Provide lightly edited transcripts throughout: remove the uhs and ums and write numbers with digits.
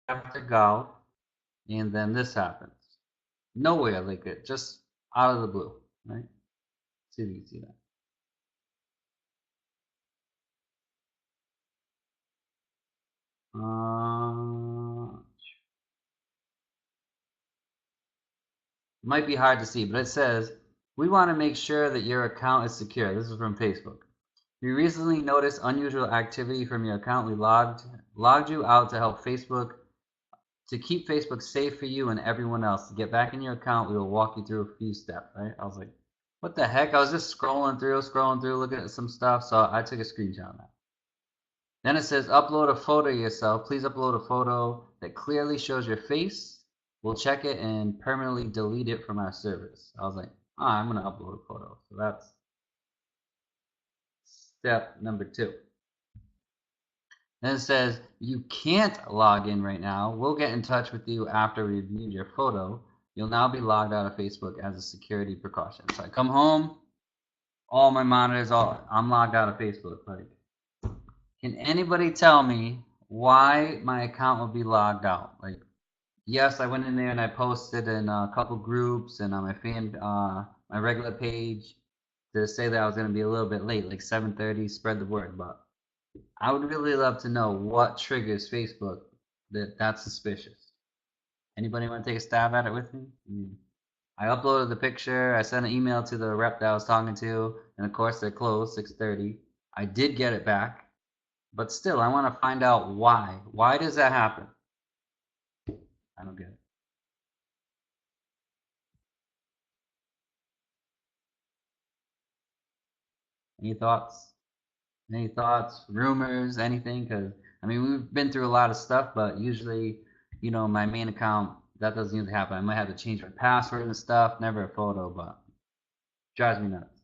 after go, and then this happens. Nowhere, like it just out of the blue, right? See if you can see that. Might be hard to see, but it says, we want to make sure that your account is secure. This is from Facebook. We recently noticed unusual activity from your account. We logged you out to help Facebook, to keep Facebook safe for you and everyone else. To get back in your account, we will walk you through a few steps, right? I was like, what the heck? I was just scrolling through, looking at some stuff, so I took a screenshot of that. Then it says, upload a photo of yourself. Please upload a photo that clearly shows your face. We'll check it and permanently delete it from our service. I was like, I'm going to upload a photo. So that's step number 2. Then it says, you can't log in right now. We'll get in touch with you after we reviewed your photo. You'll now be logged out of Facebook as a security precaution. So I come home, all my monitors, I'm logged out of Facebook. Like, can anybody tell me why my account will be logged out? Like, yes, I went in there and I posted in a couple groups and on my regular page to say that I was going to be a little bit late, like 7:30, spread the word. But I would really love to know what triggers Facebook that's suspicious. Anybody want to take a stab at it with me? I uploaded the picture. I sent an email to the rep that I was talking to, and of course they're closed 6:30. I did get it back, but still, I want to find out why. Why does that happen? I don't get it. Any thoughts? Any thoughts, rumors, anything? Because I mean, we've been through a lot of stuff, but usually, my main account, that doesn't usually happen. I might have to change my password and stuff. Never a photo, but drives me nuts.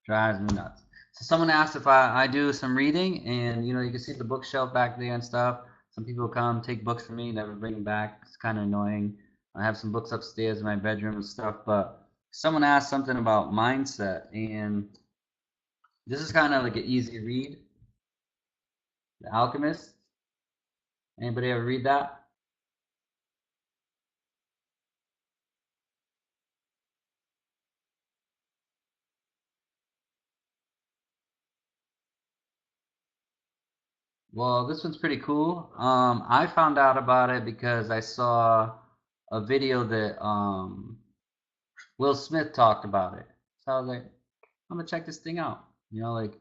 Drives me nuts. So someone asked if I do some reading, and you can see the bookshelf back there and stuff. Some people come take books from me, never bring them back. It's kind of annoying. I have some books upstairs in my bedroom and stuff, but someone asked something about mindset, and this is kind of like an easy read. The Alchemist. Anybody ever read that? Well, this one's pretty cool. I found out about it because I saw a video that Will Smith talked about it. So I was like, I'm gonna check this thing out. Like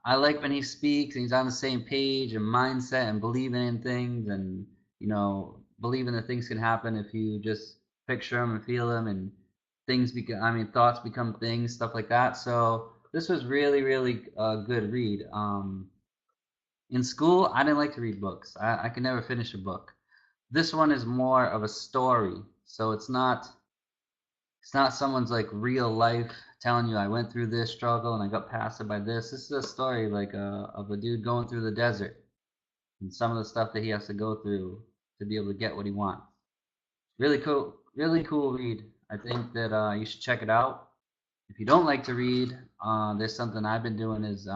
I like when he speaks and he's on the same page and mindset and believing in things and believing that things can happen if you just picture them and feel them and thoughts become things, stuff like that. So this was really, really a good read. In school, I didn't like to read books. I could never finish a book. This one is more of a story, so it's not someone's like real life telling you I went through this struggle and I got past it by this. This is a story like of a dude going through the desert and some of the stuff that he has to go through to be able to get what he wants. Really cool read. I think that you should check it out. If you don't like to read, there's something I've been doing is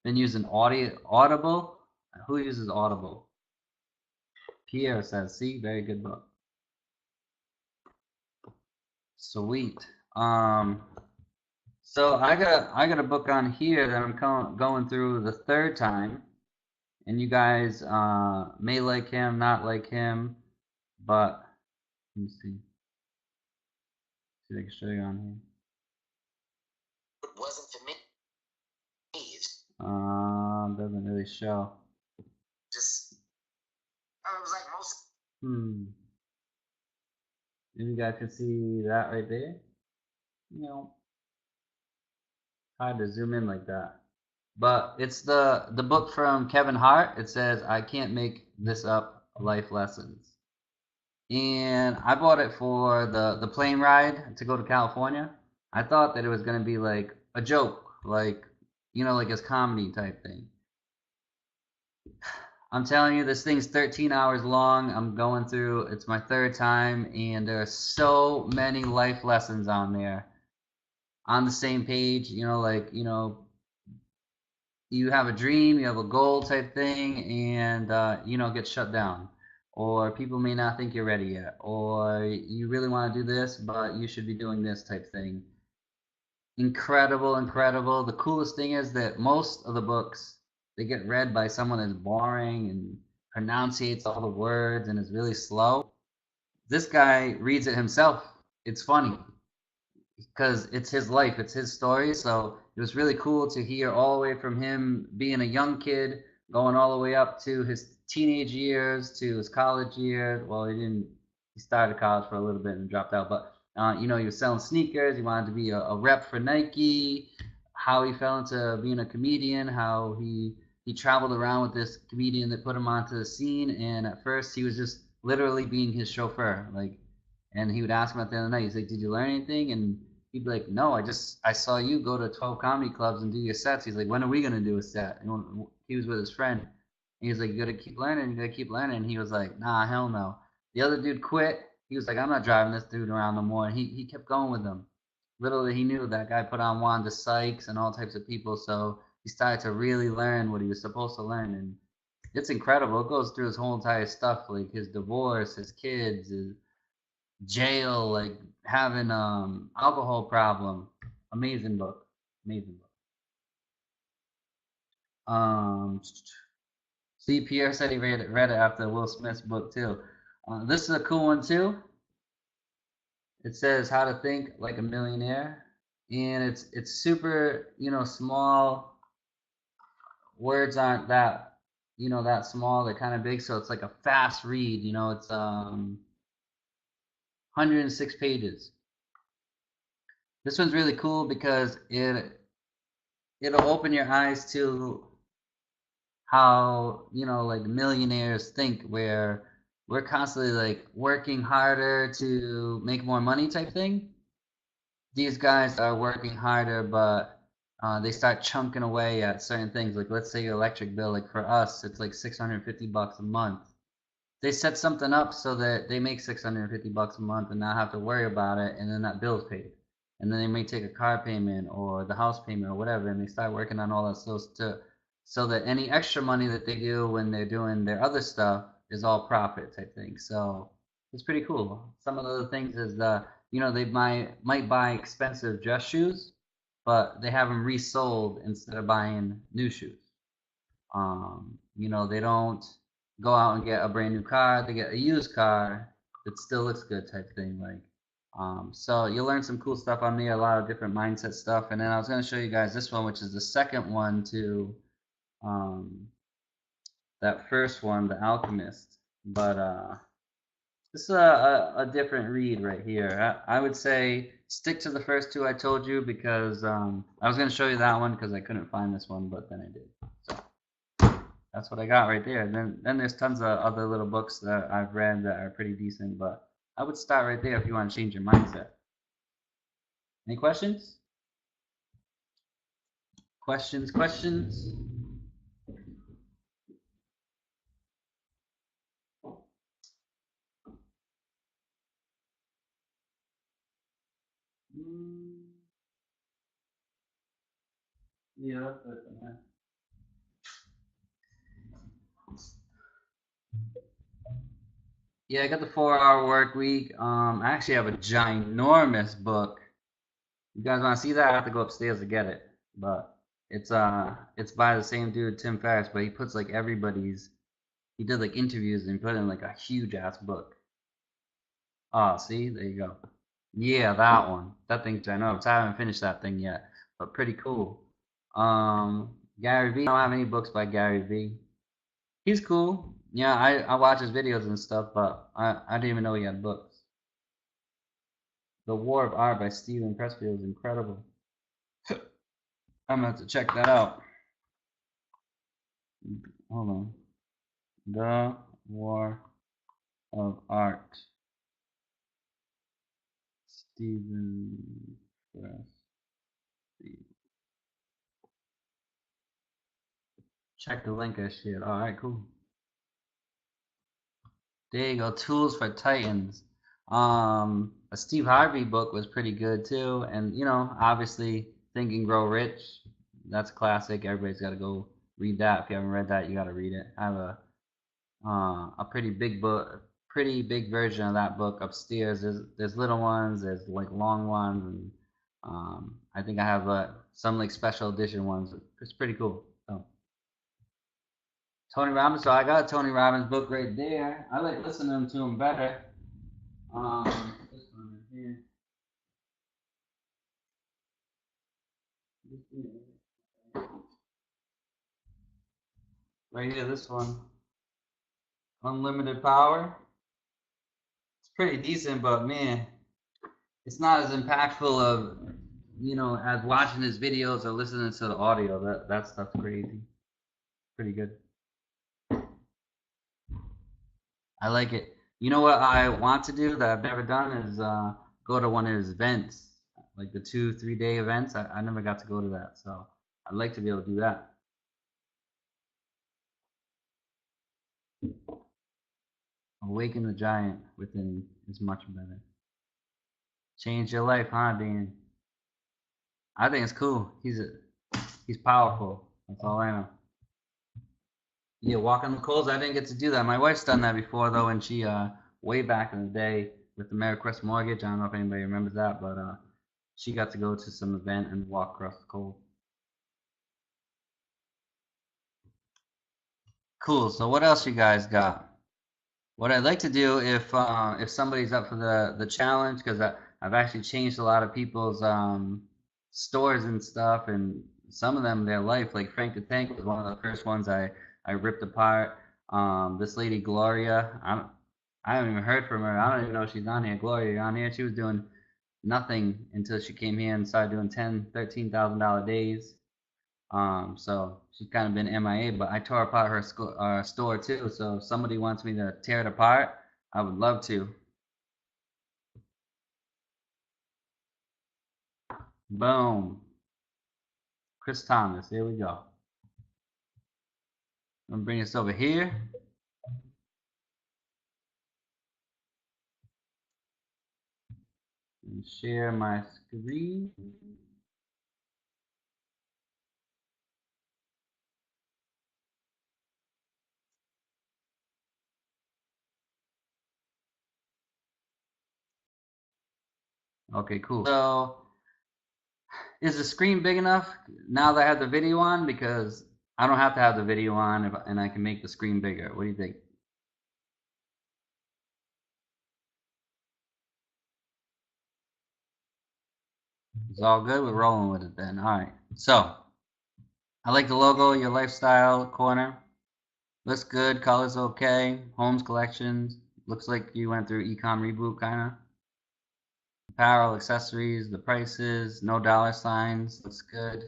been using Audible. Who uses Audible? Pierre says, see, very good book. Sweet. So I got a book on here that I'm going through the 3rd time, and you guys may like him, not like him, but let me see. See if I can show you on here. It wasn't for me. Doesn't really show. Just I was like most. Maybe you guys can see that right there. Hard to zoom in like that. But it's the book from Kevin Hart. It says, I can't make this up, life lessons. And I bought it for the plane ride to go to California. I thought that it was going to be like a joke, like his comedy type thing. I'm telling you, this thing's 13 hours long. I'm going through, it's my 3rd time, and there are so many life lessons on there on the same page, you have a dream, you have a goal type thing, and you know, get shut down, or people may not think you're ready yet, or you really want to do this, but you should be doing this type thing. Incredible, incredible. The coolest thing is that most of the books, they get read by someone that's boring and pronunciates all the words and is really slow. This guy reads it himself. It's funny because it's his life, it's his story. So it was really cool to hear all the way from him being a young kid, going all the way up to his teenage years, to his college years. Well, he started college for a little bit and dropped out, but you know, he was selling sneakers. He wanted to be a rep for Nike. How he fell into being a comedian. How he traveled around with this comedian that put him onto the scene. And at first, he was just literally being his chauffeur. Like, and he would ask him at the end of the night. He's like, "Did you learn anything?" And he'd be like, "No, I saw you go to 12 comedy clubs and do your sets." He's like, "When are we gonna do a set?" And he was with his friend. And he's like, "You gotta keep learning. You gotta keep learning." And he was like, "Nah, hell no." The other dude quit. He was like, "I'm not driving this dude around no more." And he kept going with them. Little did he knew that guy put on Wanda Sykes and all types of people. So he started to really learn what he was supposed to learn. And it's incredible. It goes through his whole entire stuff, like his divorce, his kids, his jail, like having alcohol problem. Amazing book. Amazing book. See, Pierre said he read it after Will Smith's book too. This is a cool one too. It says How to Think Like a Millionaire, and it's super, you know, small. Words aren't that, you know, that small. They're kind of big, so it's like a fast read. You know, it's 106 pages. This one's really cool because it'll open your eyes to how, you know, like millionaires think, where we're constantly like working harder to make more money type thing. These guys are working harder, but they start chunking away at certain things. Like, let's say your electric bill, like for us, it's like $650 a month. They set something up so that they make $650 a month and not have to worry about it, and then that bill's paid. And then they may take a car payment or the house payment or whatever, and they start working on all that stuff so that any extra money that they do when they're doing their other stuff is all profit type thing. So it's pretty cool. Some of the other things is you know, they might buy expensive dress shoes, but they have them resold instead of buying new shoes. You know, they don't go out and get a brand new car; they get a used car that still looks good, type thing. Like, so you'll learn some cool stuff on there, a lot of different mindset stuff. And then I was going to show you guys this one, which is the second one to that first one, The Alchemist. But this is a different read right here. I would say stick to the first two I told you, because I was going to show you that one because I couldn't find this one, but then I did. So that's what I got right there. Then there's tons of other little books that I've read that are pretty decent, but I would start right there if you want to change your mindset. Any questions? Questions? Yeah. Yeah, I got the 4-hour work week. I actually have a ginormous book. You guys want to see that? I have to go upstairs to get it. But it's by the same dude, Tim Ferriss, but he puts like he did like interviews and put in like a huge ass book. Oh, see, there you go. Yeah, that one. That thing's ginormous. I haven't finished that thing yet, but pretty cool. Gary Vee. I don't have any books by Gary Vee. He's cool. Yeah, I watch his videos and stuff, but I didn't even know he had books. The War of Art by Steven Pressfield is incredible. I'm gonna have to check that out. Hold on. The War of Art. Steven Pressfield. Check the link I shared. Alright, cool. There you go. Tools for Titans. A Steve Harvey book was pretty good too, and you know, obviously Think and Grow Rich. That's classic. Everybody's got to go Read that. If you haven't read that, you got to read it. I have a pretty big book, pretty big version of that book upstairs. There's little ones, there's like long ones, and I think I have some like special edition ones. It's pretty cool. So Tony Robbins. So I got a Tony Robbins book right there. I like listening to him better. This one right here. Right here, this one. Unlimited Power. It's pretty decent, but man, it's not as impactful of, as watching his videos or listening to the audio. That stuff's crazy. Pretty good. I like it. You know what I want to do that I've never done is go to one of his events, like the 2-3 day events. I never got to go to that, so I'd like to be able to do that. Awaken the Giant Within is much better. Change your life, huh, Dean? I think it's cool. He's powerful. That's all I know. Yeah, walk on the coals. I didn't get to do that. My wife's done that before though, and she way back in the day with the AmeriCrest Mortgage. I don't know if anybody remembers that, but she got to go to some event and walk across the coals. Cool. So what else you guys got? What I'd like to do if somebody's up for the challenge, because I've actually changed a lot of people's stores and stuff, and some of them their life. Like Frank the Tank was one of the first ones I ripped apart. This lady Gloria, I haven't even heard from her. I don't even know if she's on here. Gloria, you're on here. She was doing nothing until she came here and started doing $13,000 days. So she's kind of been MIA, but I tore apart her store too. So if somebody wants me to tear it apart, I would love to. Boom. Chris Thomas, here we go. I'm gonna bring this over here. And share my screen. Okay, cool. So is the screen big enough now that I have the video on? Because I don't have to have the video on and I can make the screen bigger. What do you think? It's all good. We're rolling with it then. All right. So I like the logo, your lifestyle corner. Looks good. Colors okay. Homes collections. Looks like you went through ecom reboot kind of. Apparel, accessories, the prices, no dollar signs. Looks good.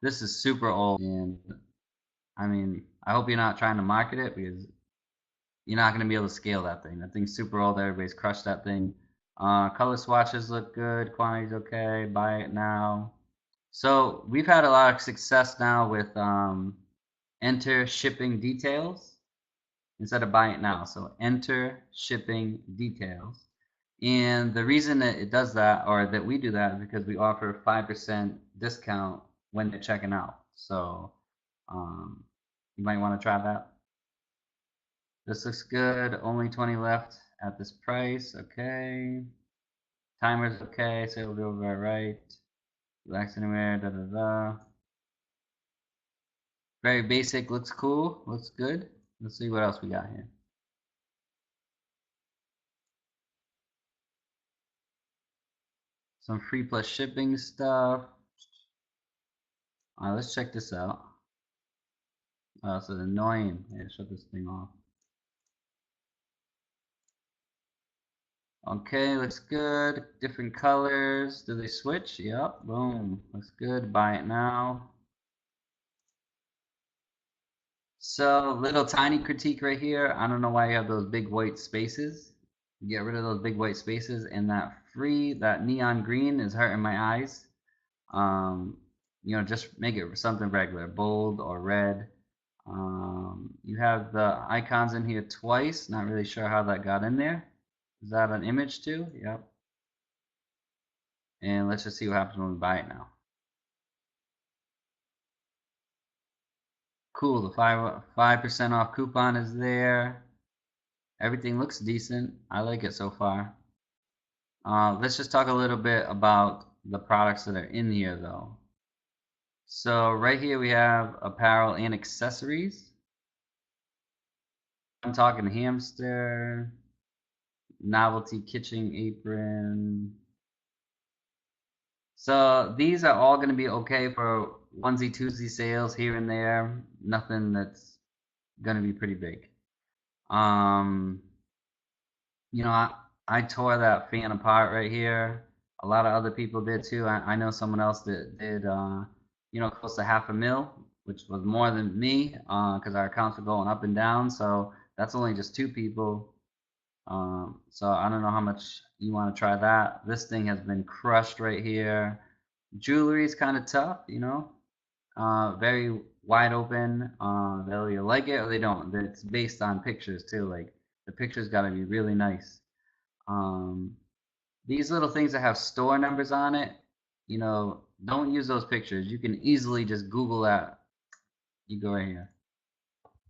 This is super old, and I mean, I hope you're not trying to market it because you're not going to be able to scale that thing. That thing's super old. Everybody's crushed that thing. Color swatches look good. Quantity's okay. Buy it now. So we've had a lot of success now with enter shipping details instead of buy it now. So enter shipping details. And the reason that it does that, or that we do that, is because we offer a 5% discount when they're checking out. So you might want to try that. This looks good. Only 20 left at this price. Okay. Timer's okay. So it'll be over right. Relax anywhere. Da da da. Very basic. Looks cool. Looks good. Let's see what else we got here. Some free plus shipping stuff. All right, let's check this out. Oh, so annoying. Yeah, shut this thing off. Okay, looks good. Different colors. Do they switch? Yep. Boom. Looks good. Buy it now. So, little tiny critique right here. I don't know why you have those big white spaces. Get rid of those big white spaces, and that neon green is hurting my eyes. Just make it something regular, bold or red. You have the icons in here twice. Not really sure how that got in there. Is that an image too? Yep. And let's just see what happens when we buy it now. Cool, the 5% off coupon is there. Everything looks decent. I like it so far. Let's just talk a little bit about the products that are in here though. So right here we have apparel and accessories. I'm talking hamster, novelty kitchen apron. So these are all going to be okay for onesie twosie sales here and there. Nothing that's going to be pretty big. You know, I tore that fan apart right here. A lot of other people did too. I know someone else that did, you know, close to $500,000, which was more than me, because our accounts were going up and down. So that's only just 2 people. So I don't know how much you want to try that. This thing has been crushed right here. Jewelry is kind of tough, you know, very wide open. They'll either like it or they don't. It's based on pictures too. Like the pictures got to be really nice. These little things that have store numbers on it, you know, don't use those pictures. You can easily just Google that. You go right here.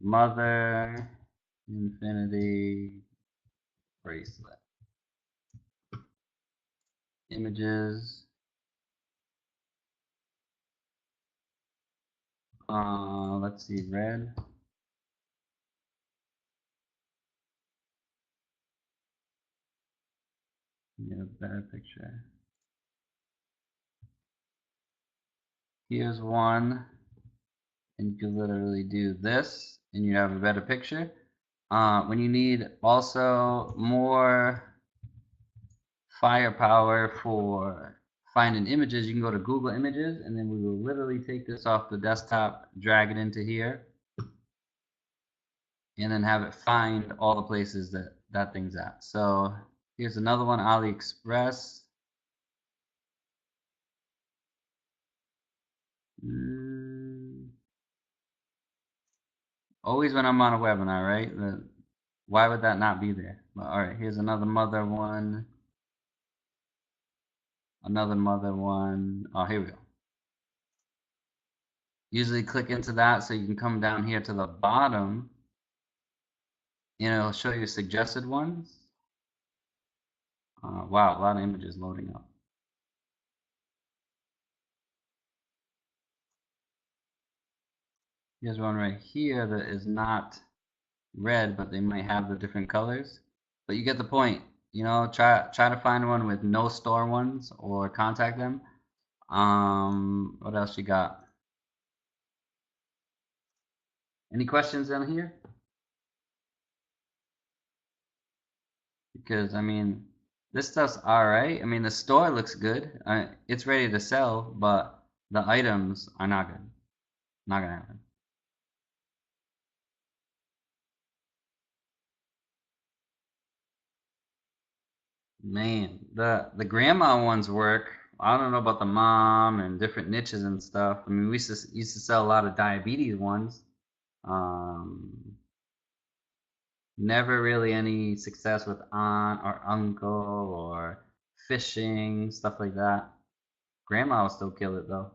Mother Infinity bracelet. Images. Let's see, red. Get a better picture. Here's one, and you can literally do this, and you have a better picture. When you need also more firepower for finding images, you can go to Google Images, and then we will literally take this off the desktop, drag it into here, and then have it find all the places that that thing's at. So here's another one, AliExpress. Always when I'm on a webinar, right? Why would that not be there? All right, here's another mother one. Another mother one. Oh, here we go. Usually click into that so you can come down here to the bottom and it'll show you suggested ones. Wow, a lot of images loading up. Here's one right here that is not red, but they might have the different colors. But you get the point. You know, try to find one with no store ones or contact them. What else you got? Any questions down here? Because I mean, this stuff's all right. I mean, the store looks good. It's ready to sell, but the items are not good. Not gonna happen. Man, the grandma ones work. I don't know about the mom and different niches and stuff. I mean, we used to sell a lot of diabetes ones. Um, Never really any success with aunt or uncle or fishing, stuff like that. Grandma will still kill it though.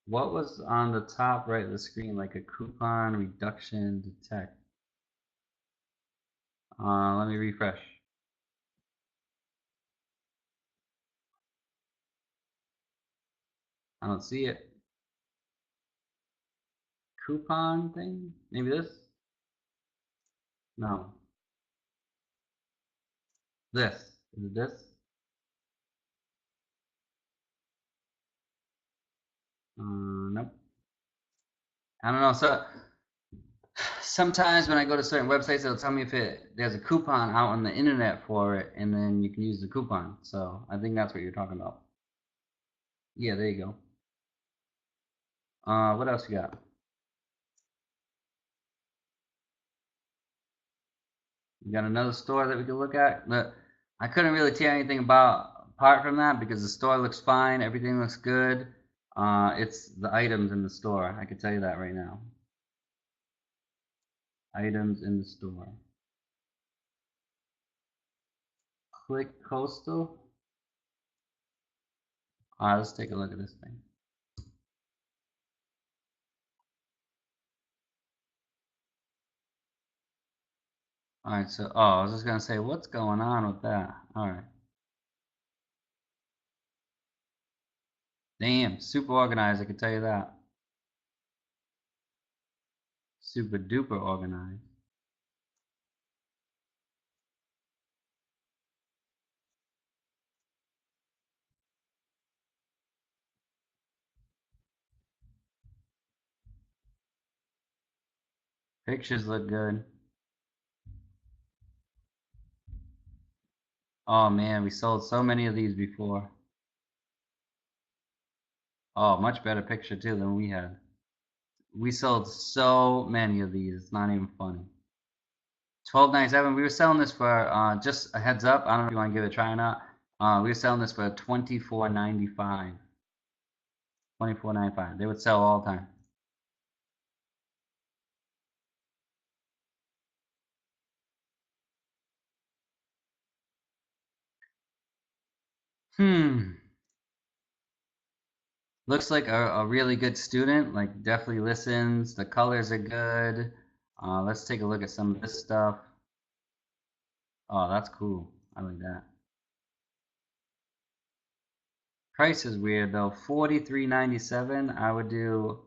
What was on the top right of the screen, like a coupon reduction detect? Let me refresh. I don't see it. Coupon thing? Maybe this? No. This. Is it this? Nope. I don't know. So sometimes when I go to certain websites, it'll tell me if there's a coupon out on the internet for it, and then you can use the coupon. So I think that's what you're talking about. Yeah, there you go. What else you got? You got another store that we could look at? But I couldn't really tell anything apart from that because the store looks fine, everything looks good. It's the items in the store. I can tell you that right now. Items in the store. Click coastal. Let's take a look at this thing. All right, so I was just gonna say, what's going on with that? All right, damn, super organized. I can tell you that. Super duper organized. Pictures look good. Oh man, we sold so many of these before. Oh, much better picture too than we had. We sold so many of these. It's not even funny. $12.97. We were selling this for just a heads up. I don't know if you want to give it a try or not. We were selling this for $24.95. $24.95. They would sell all the time. Looks like a really good student. Like definitely listens. The colors are good. Let's take a look at some of this stuff. Oh, that's cool. I like that. Price is weird though. $43.97. I would do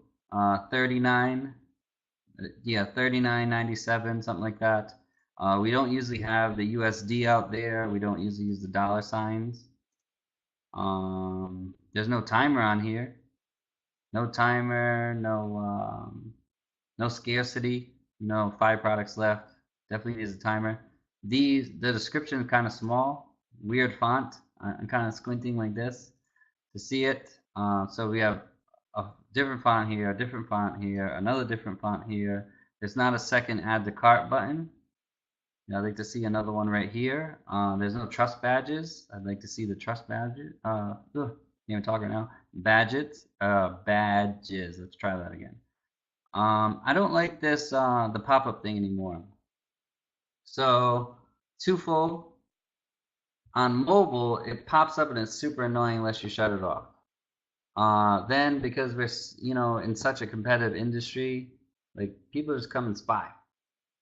39. Yeah, 39.97, something like that. We don't usually have the USD out there. We don't usually use the dollar signs. There's no timer on here. No timer. No scarcity. No 5 products left. Definitely needs a timer. The description is kind of small. Weird font. I'm kind of squinting like this to see it. So we have a different font here, a different font here, another different font here. There's not a second add to cart button. I'd like to see another one right here. There's no trust badges. I'd like to see the trust badges. Can't even talk right now. Badges. Badges. Let's try that again. I don't like this the pop-up thing anymore. So twofold. On mobile, it pops up and it's super annoying unless you shut it off. Then because we're in such a competitive industry, like people just come and spy.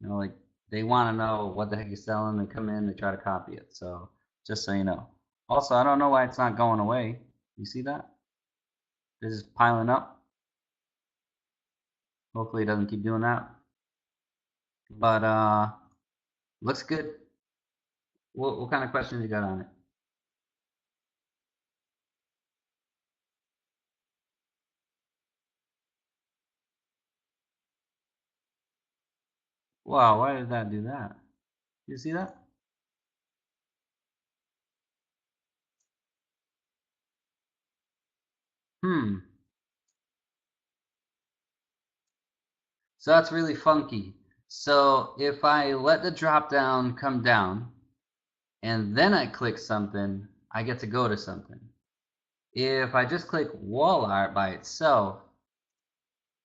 Like they want to know what the heck you're selling. They come in, they try to copy it. So just so you know. Also, I don't know why it's not going away. You see that? It's just piling up. Hopefully, it doesn't keep doing that. But looks good. What kind of questions you got on it? Wow, why did that do that? You see that? Hmm. So that's really funky. So if I let the drop down come down and then I click something, I get to go to something. If I just click wall art by itself,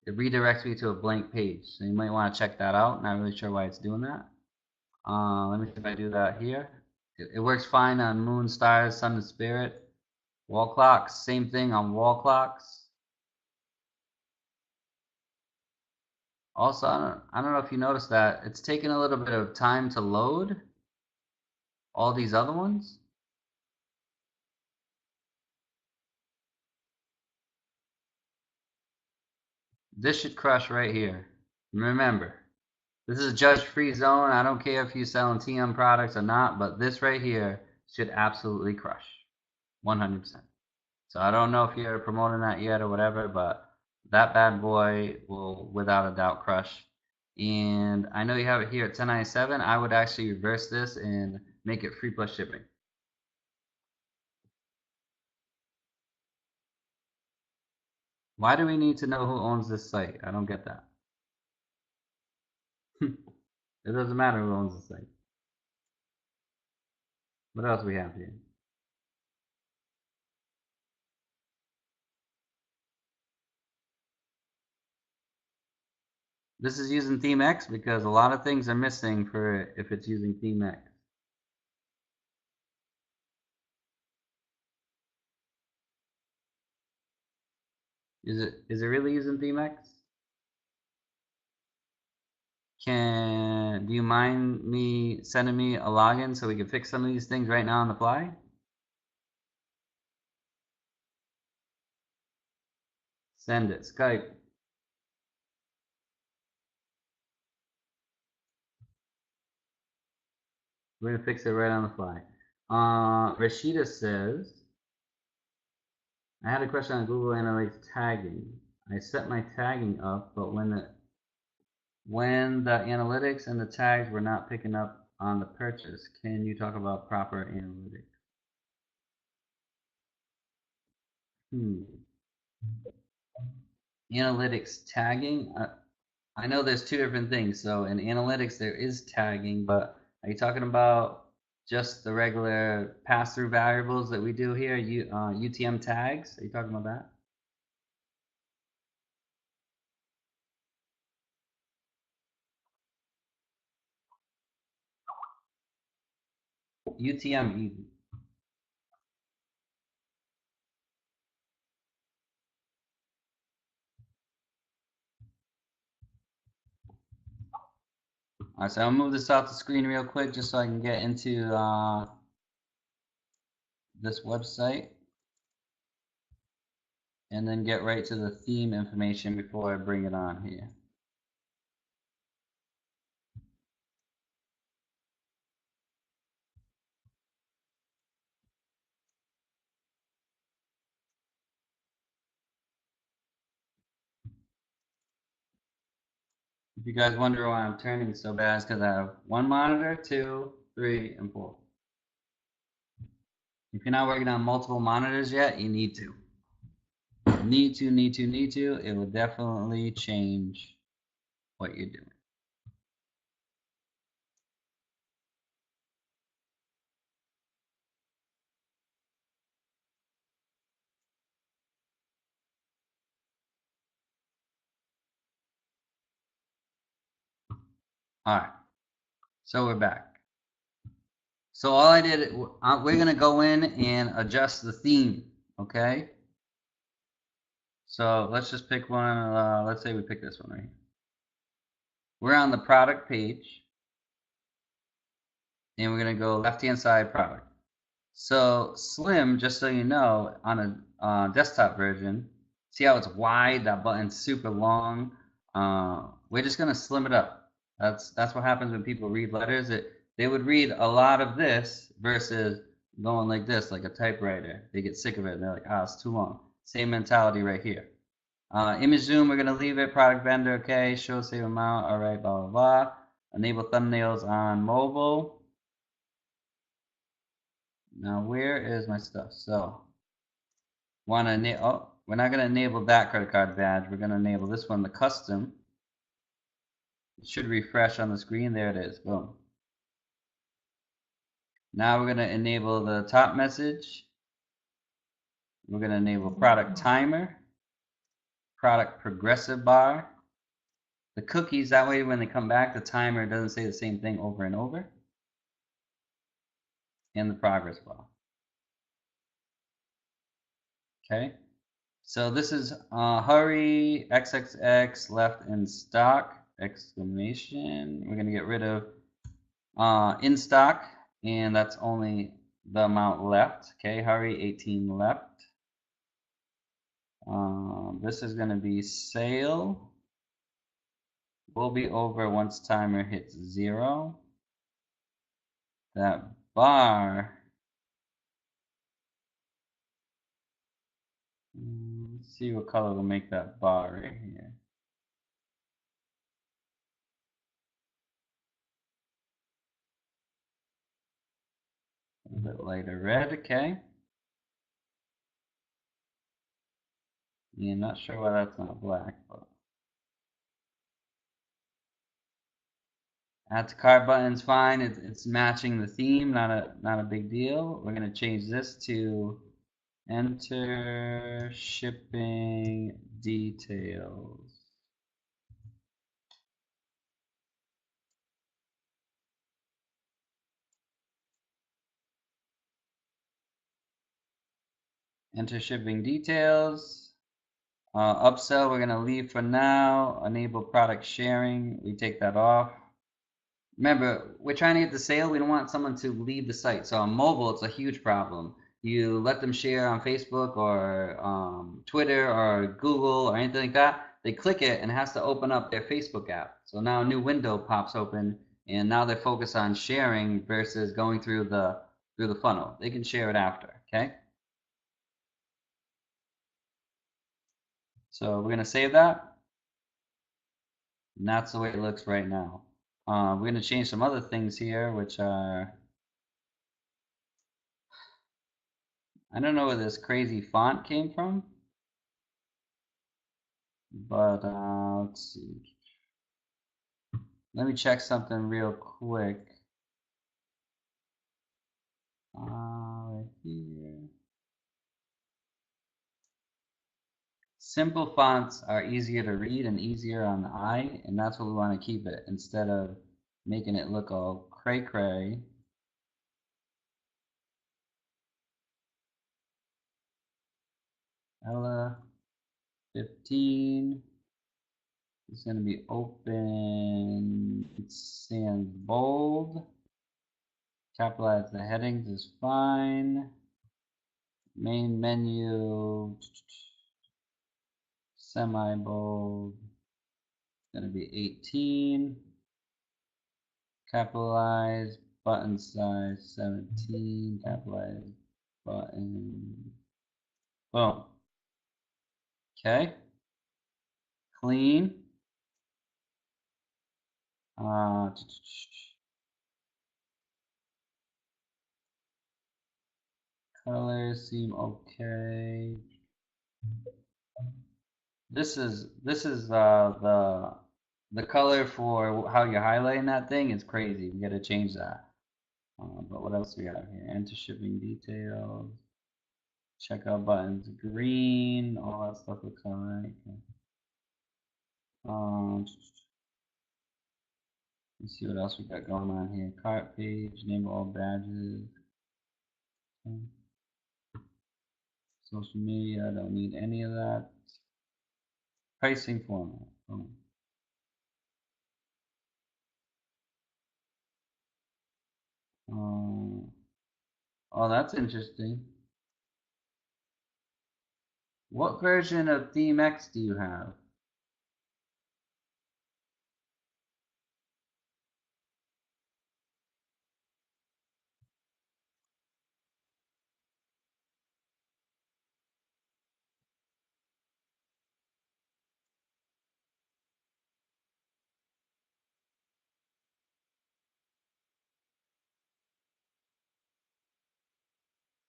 it redirects me to a blank page. So you might want to check that out. Not really sure why it's doing that. Let me see if I do that here. It works fine on moon, stars, sun, and spirit. Wall clocks, same thing on wall clocks. Also, I don't know if you noticed that it's taking a little bit of time to load all these other ones. This should crush right here. Remember, this is a judge-free zone. I don't care if you're selling TM products or not, but this right here should absolutely crush. 100%. So I don't know if you're promoting that yet or whatever, but that bad boy will without a doubt crush. And I know you have it here at 1097. I would actually reverse this and make it free plus shipping. Why do we need to know who owns this site? I don't get that. It doesn't matter who owns the site. What else we have here? This is using ThemeX because a lot of things are missing for if it's using ThemeX. Is it really using ThemeX? Do you mind me sending me a login so we can fix some of these things right now on the fly? Send it, Skype. We're gonna fix it right on the fly. Rashida says, I had a question on Google Analytics tagging. I set my tagging up, but when the analytics and the tags were not picking up on the purchase, can you talk about proper analytics? Analytics tagging. I know there's two different things. So in analytics, there is tagging, but are you talking about just the regular pass-through variables that we do here, UTM tags? Are you talking about that? UTM easy. All right, so I'll move this off the screen real quick just so I can get into this website and then get right to the theme information before I bring it on here. If you guys wonder why I'm turning so bad, it's because I have one monitor, 2, 3, and 4. If you're not working on multiple monitors yet, you need to. Need to. It will definitely change what you're doing. All right, so we're back. So all I did, we're gonna go in and adjust the theme, okay? So let's just pick one, let's say we pick this one right here. We're on the product page, and we're gonna go left-hand side product. So Slim, just so you know, on a desktop version, see how it's wide, that button's super long? We're just gonna slim it up. That's what happens when people read letters. They would read a lot of this versus going like this, like a typewriter. They get sick of it and they're like, it's too long. Same mentality right here. Image zoom, we're gonna leave it. Product vendor, okay. Show save amount, all right, blah blah blah. Enable thumbnails on mobile. Now where is my stuff? So we're not gonna enable that credit card badge. We're gonna enable this one, the custom. It should refresh on the screen. There it is. Boom. Now we're going to enable the top message. We're going to enable product timer, product progressive bar, the cookies. That way when they come back, the timer doesn't say the same thing over and over, and the progress bar. Okay. So this is hurry, XXX, left in stock, exclamation. We're going to get rid of in stock, and that's only the amount left. Okay, hurry, 18 left. This is going to be sale. Will be over once timer hits 0. That bar, let's see what color will make that bar right here. A bit lighter red, okay. Yeah, I'm not sure why that's not black, but add to cart button's fine. It's matching the theme, not a big deal. We're gonna change this to enter shipping details. Enter shipping details. Upsell, we're going to leave for now. Enable product sharing, we take that off. Remember, we're trying to get the sale. We don't want someone to leave the site. So on mobile, it's a huge problem. You let them share on Facebook or Twitter or Google or anything like that. They click it and it has to open up their Facebook app. So now a new window pops open, and now they're focused on sharing versus going through the funnel. They can share it after. Okay. So we're gonna save that, and that's the way it looks right now. We're gonna change some other things here, which are, I don't know where this crazy font came from, but let's see. Let me check something real quick. Right here. Simple fonts are easier to read and easier on the eye, and that's what we want to keep it instead of making it look all cray-cray. Ella 15 is going to be open sans bold. Capitalize the headings is fine. Main menu semi-bold. It's going to be 18. Capitalize button size 17. Capitalize button. Boom. Okay. Clean. Colors seem okay. This is the color for how you're highlighting that thing is crazy. We got to change that. But what else we got here? Enter shipping details. Checkout buttons green. All that stuff looks alright. Let's see what else we got going on here. Cart page, name all badges. Social media, I don't need any of that. Pricing format. Oh, that's interesting. What version of ThemeX do you have?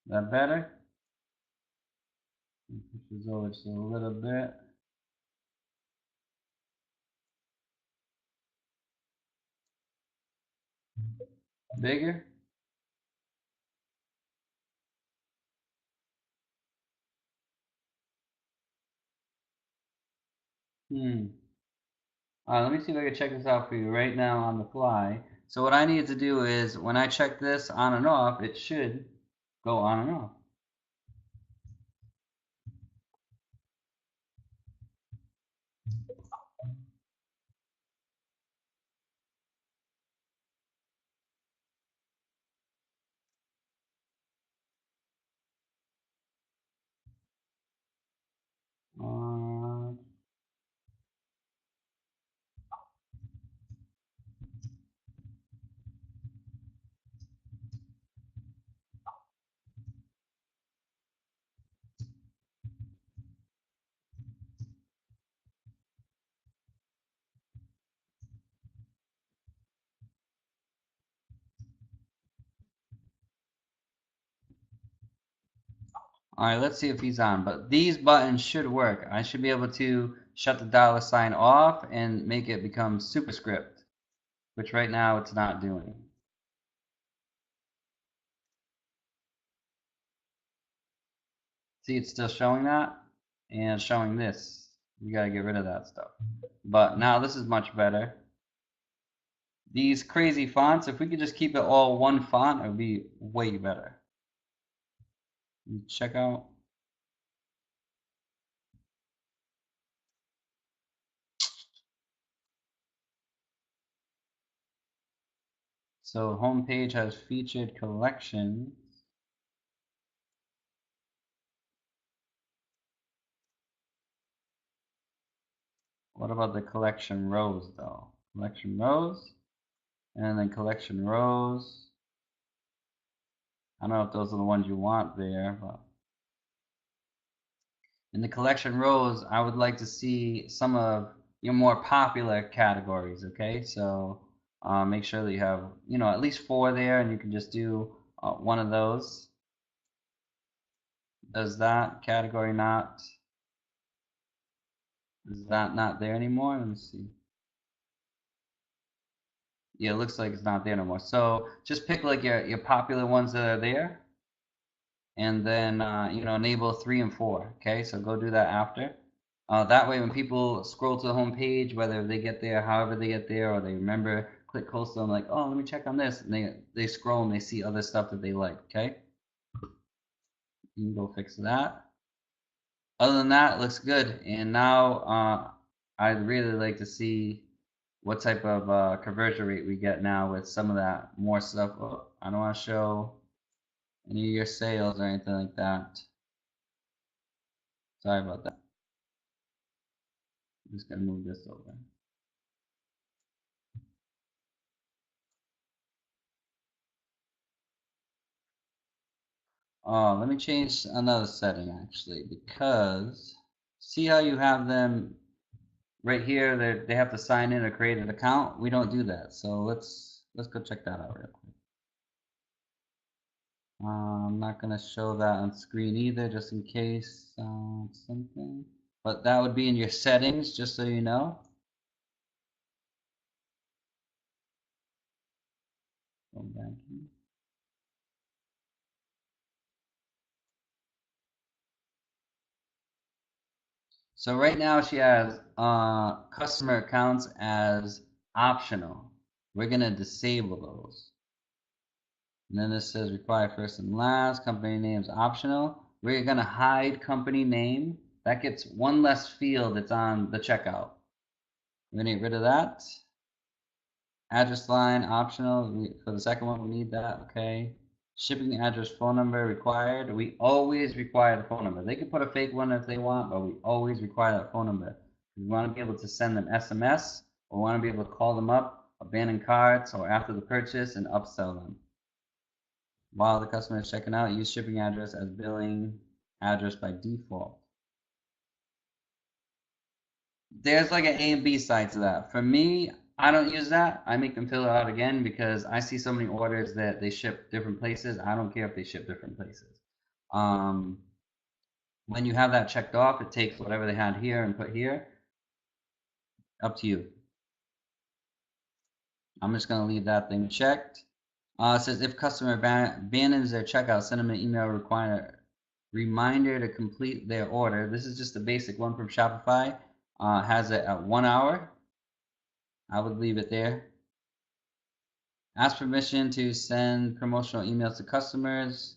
That better? Push this over just a little bit. Bigger? Let me see if I can check this out for you right now on the fly. So what I need to do is, when I check this on and off, it should go on and off. All right, let's see if he's on. But these buttons should work. I should be able to shut the $ off and make it become superscript, which right now it's not doing. See, it's still showing that and showing this. You gotta get rid of that stuff. But now this is much better. These crazy fonts, if we could just keep it all one font, it would be way better. Check out. So homepage has featured collections. What about the collection rows though? Collection rows, and then collection rows. I don't know if those are the ones you want there, but in the collection rows, I would like to see some of your more popular categories, okay? So make sure that you have, at least 4 there, and you can just do one of those. Does that category not, is that not there anymore? Let me see. Yeah, it looks like it's not there no more. So just pick like your popular ones that are there, and then enable 3 and 4. Okay, so go do that after. That way, when people scroll to the home page, whether they get there, however they get there, or they remember click coastal and like, oh, let me check on this, and they scroll and they see other stuff that they like. Okay, you can go fix that. Other than that, it looks good. And now I'd really like to see what type of conversion rate we get now with some of that more stuff. Oh, I don't want to show any of your sales or anything like that. Sorry about that. I'm just going to move this over. Oh, let me change another setting actually, because see how you have them right here, they have to sign in or create an account? We don't do that. So let's go check that out real quick. I'm not going to show that on screen either, just in case something. But that would be in your settings, just so you know. Go back here. So right now she has customer accounts as optional. We're going to disable those. And then this says require first and last, company names optional. We're going to hide company name. That gets one less field that's on the checkout. We're going to get rid of that. Address line optional. For the second one, we need that. Okay. Shipping address, phone number required. We always require the phone number. They can put a fake one if they want, but we always require that phone number. We want to be able to send them SMS, or we want to be able to call them up, abandon carts, or after the purchase and upsell them. While the customer is checking out, use shipping address as billing address by default. There's like an A and B side to that. For me, I don't use that. I make them fill it out again because I see so many orders that they ship different places. I don't care if they ship different places. When you have that checked off, it takes whatever they had here and put here. Up to you. I'm just going to leave that thing checked. It says if customer abandons their checkout, send them an email reminder to complete their order. This is just the basic one from Shopify. Has it at 1 hour. I would leave it there. Ask permission to send promotional emails to customers.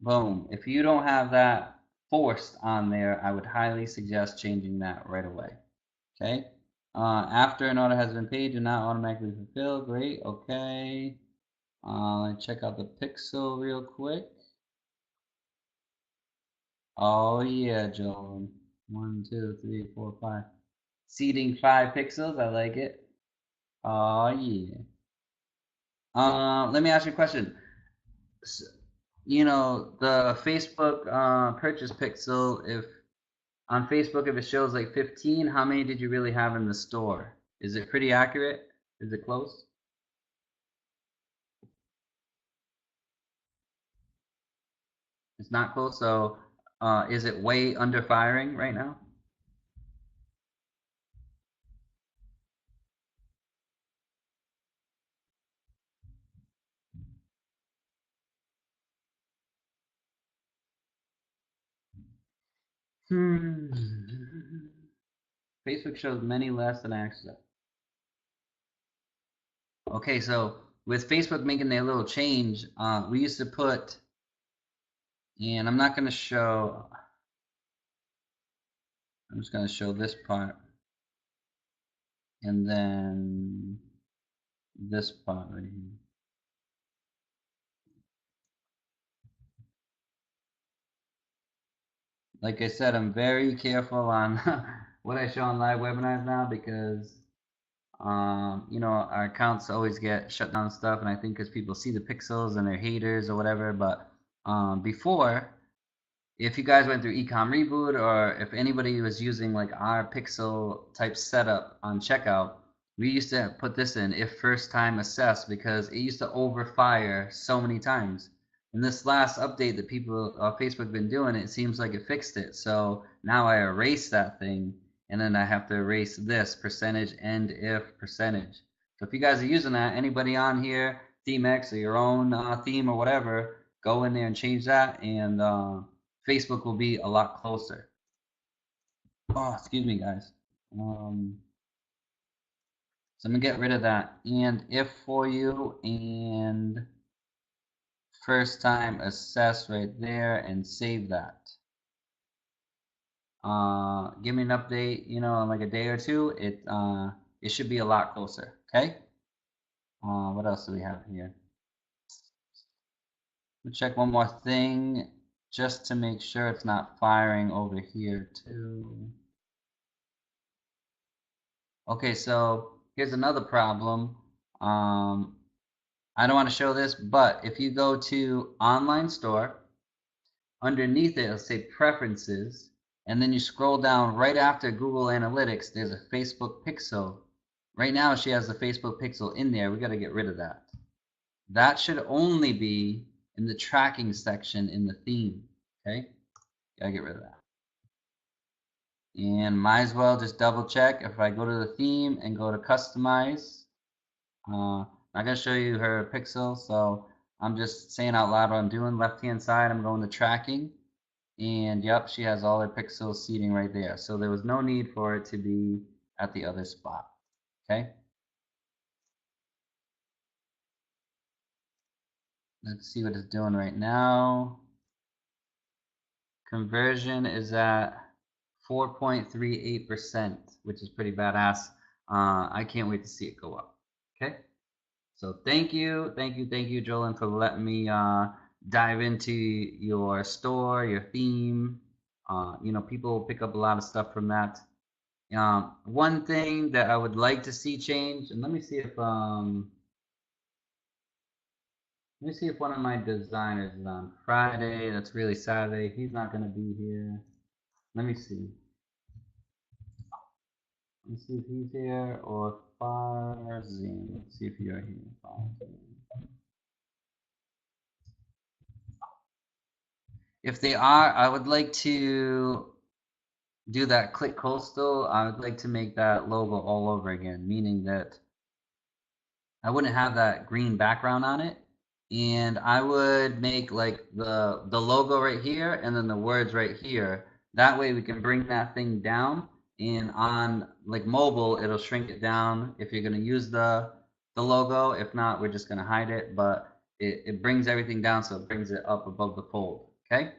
Boom. If you don't have that forced on there, I would highly suggest changing that right away. Okay. After an order has been paid, do not automatically fulfill. Great. Okay. Check out the pixel real quick. Oh yeah, Joan. 1, 2, 3, 4, 5. Seeding 5 pixels. I like it. Oh yeah. Let me ask you a question. The Facebook purchase pixel, if on Facebook, if it shows like 15, how many did you really have in the store? Is it pretty accurate? Is it close? It's not close. So is it way under firing right now? Facebook shows many less than accident. Okay, so with Facebook making their little change, we used to put, and I'm not going to show, I'm just going to show this part. And then this part right here. Like I said, I'm very careful on what I show on live webinars now because you know, our accounts always get shut down and stuff, and I think because people see the pixels and they're haters or whatever. But before, if you guys went through Ecom Reboot, or if anybody was using like our pixel type setup on checkout, we used to put this in if first time assessed because it used to overfire so many times. In this last update that people Facebook been doing, it seems like it fixed it. So now I erase that thing, and then I have to erase this percentage and if percentage. So if you guys are using that, anybody on here, ThemeX or your own theme or whatever, go in there and change that, and Facebook will be a lot closer. Oh, excuse me, guys. So I'm gonna get rid of that and if for you and first time assess right there and save that. Give me an update, you know, in like a day or two. It should be a lot closer. Okay. What else do we have here? Let's check one more thing just to make sure it's not firing over here too. Okay, so here's another problem. I don't want to show this, but if you go to online store, underneath it, it'll say preferences, and then you scroll down right after Google Analytics, there's a Facebook pixel. Right now she has the Facebook pixel in there. We got to get rid of that. That should only be in the tracking section in the theme. Okay, gotta get rid of that. And might as well just double check. If I go to the theme and go to customize, I'm going to show you her pixel, so I'm just saying out loud what I'm doing. Left hand side, I'm going to tracking, and yep, she has all her pixels seating right there. So there was no need for it to be at the other spot. Okay, let's see what it's doing right now. Conversion is at 4.38%, which is pretty badass. I can't wait to see it go up. Okay. So thank you, Jolyn, for letting me dive into your store, your theme. You know, people pick up a lot of stuff from that. One thing that I would like to see change, and let me see if one of my designers is on Friday. That's really Saturday. He's not going to be here. Let me see. Let's see if he's here or Farzin. Let's see if you're here. Farzin. If they are, I would like to do that click coastal. I would like to make that logo all over again, meaning that I wouldn't have that green background on it, and I would make like the logo right here and then the words right here. That way we can bring that thing down, and on like mobile it'll shrink it down if you're going to use the logo. If not, we're just going to hide it, but it brings everything down, so it brings it up above the fold. Okay.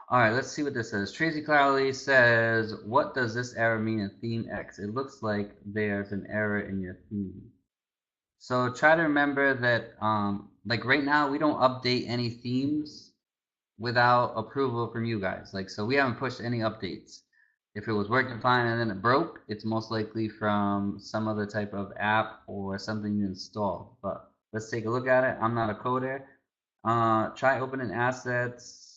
All right, let's see what this says. Tracy Clowley says, what does this error mean in ThemeX? It looks like there's an error in your theme. So try to remember that, like right now, we don't update any themes without approval from you guys. Like, so we haven't pushed any updates. If it was working fine and then it broke, it's most likely from some other type of app or something you installed. But let's take a look at it. I'm not a coder. Try opening assets.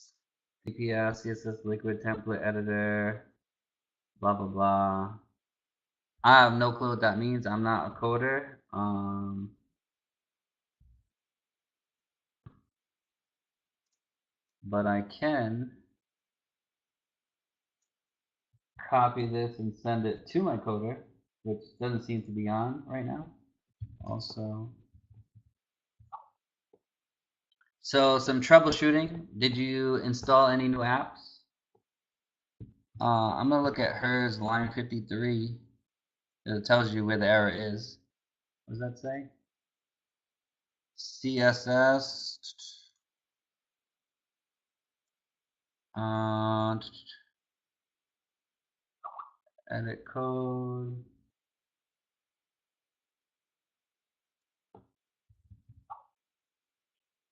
CPS, CSS, liquid template editor, blah, blah, blah. I have no clue what that means. I'm not a coder. But I can copy this and send it to my coder, which doesn't seem to be on right now. Also, so some troubleshooting. Did you install any new apps? I'm gonna look at hers, line 53. It tells you where the error is. What does that say? CSS. Edit code.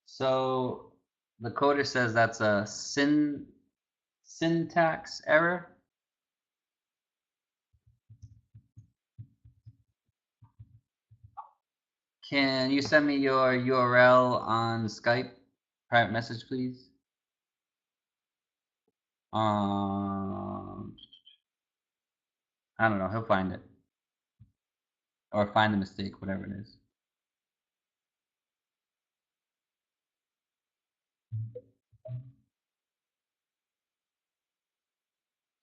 So the coder says that's a syntax error. Can you send me your URL on Skype? Private message, please. I don't know. He'll find it. Or find the mistake, whatever it is.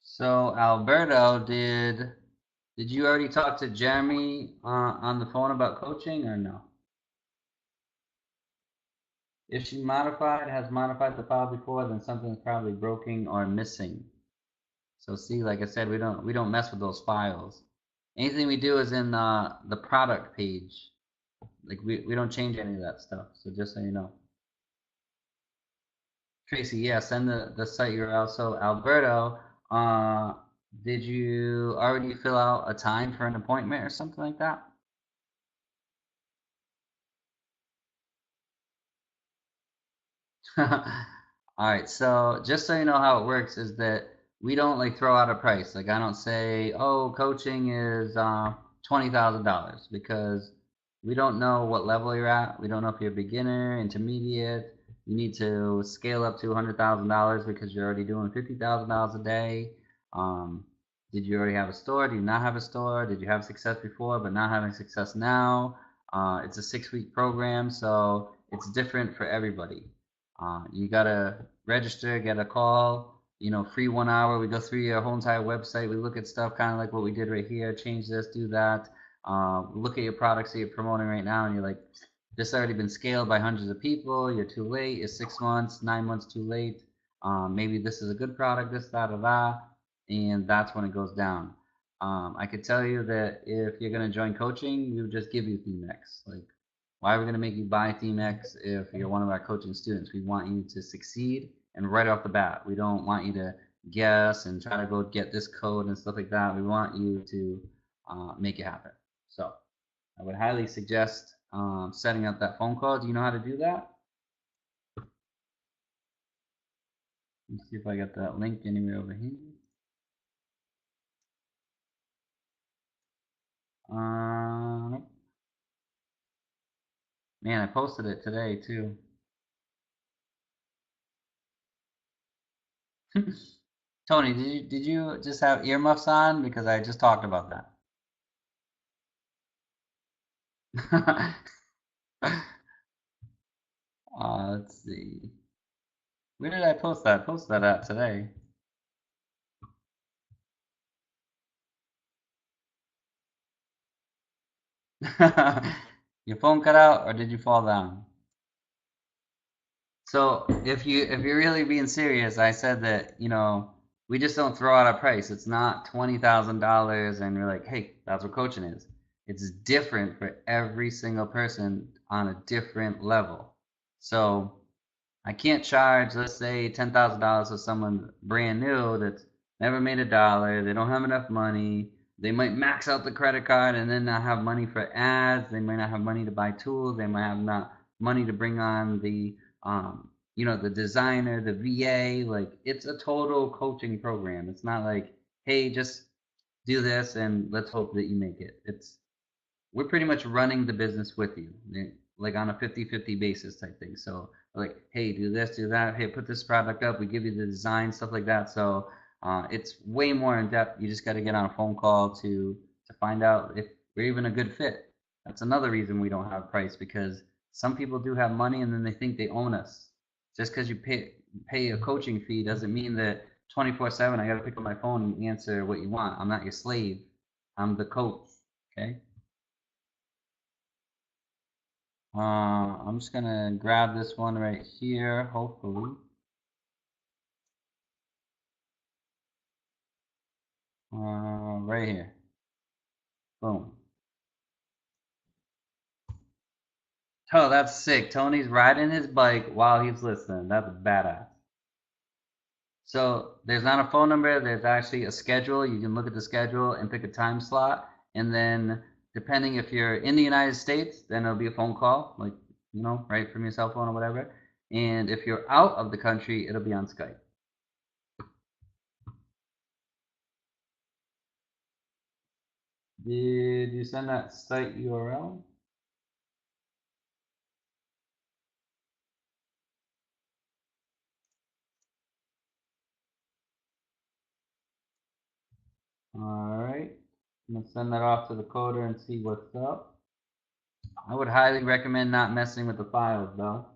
So Alberto, did you already talk to Jeremy on the phone about coaching or no? If she has modified the file before, then something's probably broken or missing. So see, like I said, we don't mess with those files. Anything we do is in the product page. Like we don't change any of that stuff. So just so you know. Tracy, yeah, send the site URL. So Alberto, did you already fill out a time for an appointment or something like that? All right, so just so you know how it works is that we don't like throw out a price. Like I don't say, oh, coaching is $20,000 because we don't know what level you're at. We don't know if you're a beginner, intermediate. You need to scale up to $100,000 because you're already doing $50,000 a day. Did you already have a store? Do you not have a store? Did you have success before but not having success now? It's a 6-week program, so it's different for everybody. You gotta register, get a call, free 1 hour. We go through your whole entire website. We look at stuff kind of like what we did right here. Change this, do that. Look at your products that you're promoting right now, and you're like, this already been scaled by hundreds of people. You're too late. It's 6 months, 9 months too late. Maybe this is a good product, this, that, or that, and that's when it goes down. I could tell you that if you're gonna join coaching, we would just give you ThemeX. Like, why are we going to make you buy ThemeX if you're one of our coaching students? We want you to succeed, and right off the bat. We don't want you to guess and try to go get this code and stuff like that. We want you to make it happen. So I would highly suggest setting up that phone call. Do you know how to do that? Let's see if I got that link anywhere over here. Man, I posted it today too. Tony, did you just have earmuffs on? Because I just talked about that. Let's see. Where did I post that? Post that at today. Your phone cut out, or did you fall down? So if you're really being serious, I said that we just don't throw out a price. It's not $20,000, and we're like, hey, that's what coaching is. It's different for every single person on a different level. So I can't charge, let's say, $10,000 to someone brand new that's never made a dollar. They don't have enough money. They might max out the credit card and then not have money for ads. They might not have money to buy tools. They might have not money to bring on the designer, the VA. Like, it's a total coaching program. It's not like, hey, just do this and let's hope that you make it. We're pretty much running the business with you, like on a 50-50 basis type thing. So like, hey, do this, do that. Hey, put this product up. We give you the design, stuff like that. So it's way more in depth. You just got to get on a phone call to find out if we're even a good fit. That's another reason we don't have price, because some people do have money and then they think they own us. Just because you pay a coaching fee doesn't mean that 24/7 I got to pick up my phone and answer what you want. I'm not your slave. I'm the coach. Okay. I'm just gonna grab this one right here, hopefully. Right here. Boom. Oh, that's sick. Tony's riding his bike while he's listening. That's badass. So there's not a phone number, there's actually a schedule. You can look at the schedule and pick a time slot. And then depending if you're in the United States, then it'll be a phone call, like, you know, right from your cell phone or whatever. And if you're out of the country, it'll be on Skype. Did you send that site URL? Alright. I'm going to send that off to the coder and see what's up. I would highly recommend not messing with the files though.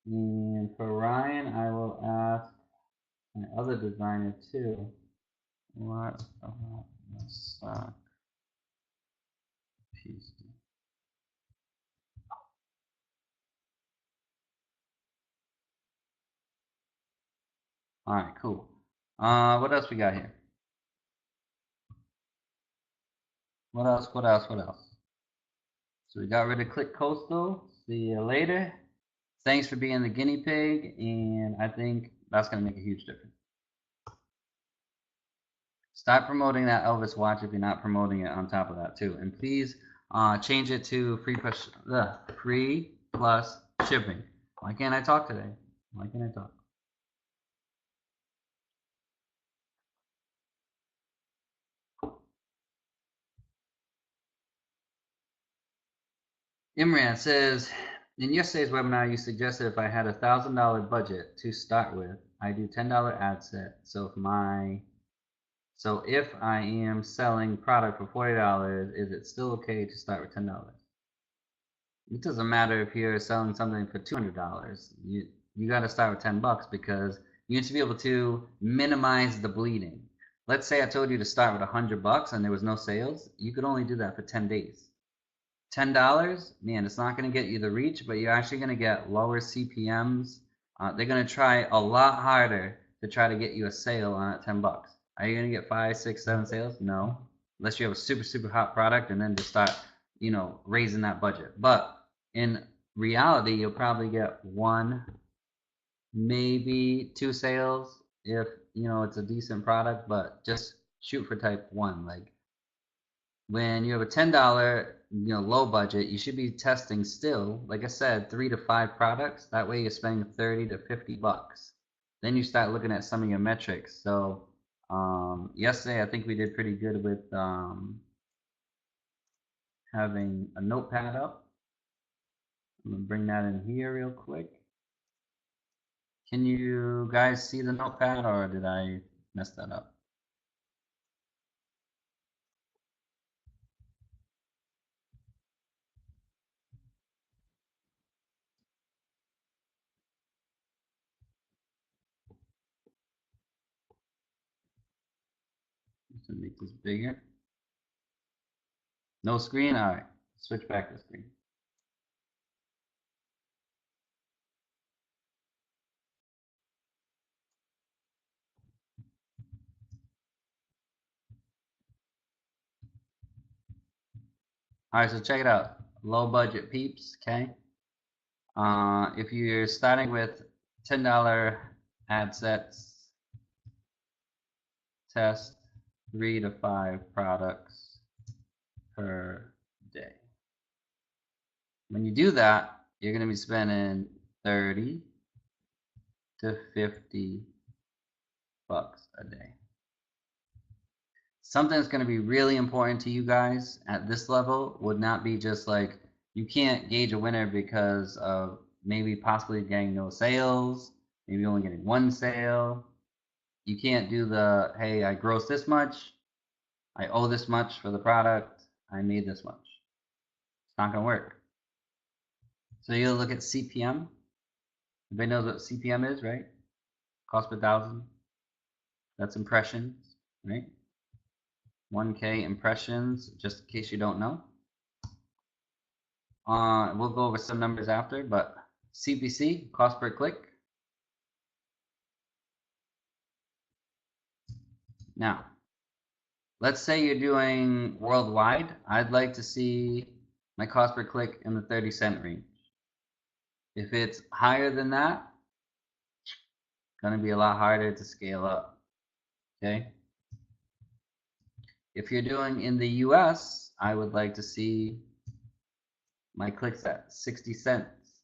And for Ryan, I will ask my other designer too. What about the sock piece? Alright, cool. What else we got here? What else? So we got rid of Click Coastal. See you later. Thanks for being the guinea pig, and I think that's going to make a huge difference. Stop promoting that Elvis watch if you're not promoting it on top of that too. And please change it to free plus shipping. Why can't I talk today? Why can't I talk? Imran says, in yesterday's webinar, you suggested if I had a $1,000 budget to start with, I do $10 ad set. So if I am selling product for $40, is it still okay to start with $10? It doesn't matter if you're selling something for $200. You got to start with $10 because you need to be able to minimize the bleeding. Let's say I told you to start with $100 and there was no sales. You could only do that for 10 days. $10, man, it's not going to get you the reach, but you're actually going to get lower CPMs. They're going to try a lot harder to try to get you a sale on that $10. Are you going to get 5, 6, 7 sales? No, unless you have a super, super hot product and then just start, you know, raising that budget. But in reality, you'll probably get 1, maybe 2 sales if, you know, it's a decent product, but just shoot for type 1. Like, when you have a $10, you know, low budget, you should be testing still, like I said, 3 to 5 products. That way you're spending 30 to 50 bucks. Then you start looking at some of your metrics. So yesterday I think we did pretty good with having a notepad up. I'm gonna bring that in here real quick. Can you guys see the notepad, or did I mess that up? Just to make this bigger. No screen? All right, switch back to screen. All right, so check it out. Low budget peeps, okay? If you're starting with $10 ad sets, test 3 to 5 products per day. When you do that, you're going to be spending 30 to 50 bucks a day. Something that's going to be really important to you guys at this level would not be just like, you can't gauge a winner because of maybe possibly getting no sales, maybe only getting 1 sale. You can't do the, hey, I grossed this much, I owe this much for the product, I made this much. It's not going to work. So you'll look at CPM. Everybody knows what CPM is, right? Cost per thousand. That's impressions, right? 1K impressions, just in case you don't know. We'll go over some numbers after, but CPC, cost per click. Now, let's say you're doing worldwide. I'd like to see my cost per click in the 30-cent range. If it's higher than that, it's going to be a lot harder to scale up. Okay. If you're doing in the US, I would like to see my clicks at 60 cents.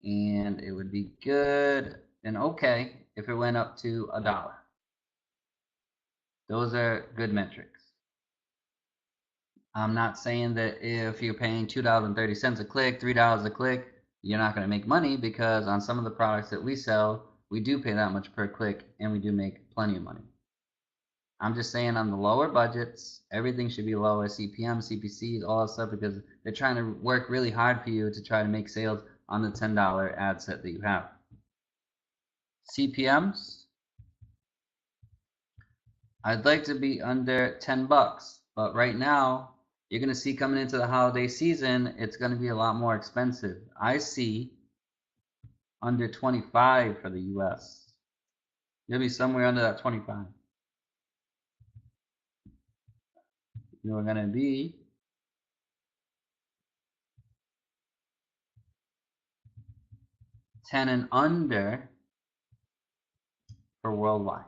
And it would be good and okay if it went up to $1. Those are good metrics. I'm not saying that if you're paying $2.30 a click, $3 a click, you're not going to make money, because on some of the products that we sell, we do pay that much per click and we do make plenty of money. I'm just saying on the lower budgets, everything should be lower, CPM, CPCs, all that stuff, because they're trying to work really hard for you to try to make sales on the $10 ad set that you have. CPMs, I'd like to be under 10 bucks, but right now, you're going to see coming into the holiday season, it's going to be a lot more expensive. I see under 25 for the US. You'll be somewhere under that 25. You're going to be $10 and under for worldwide.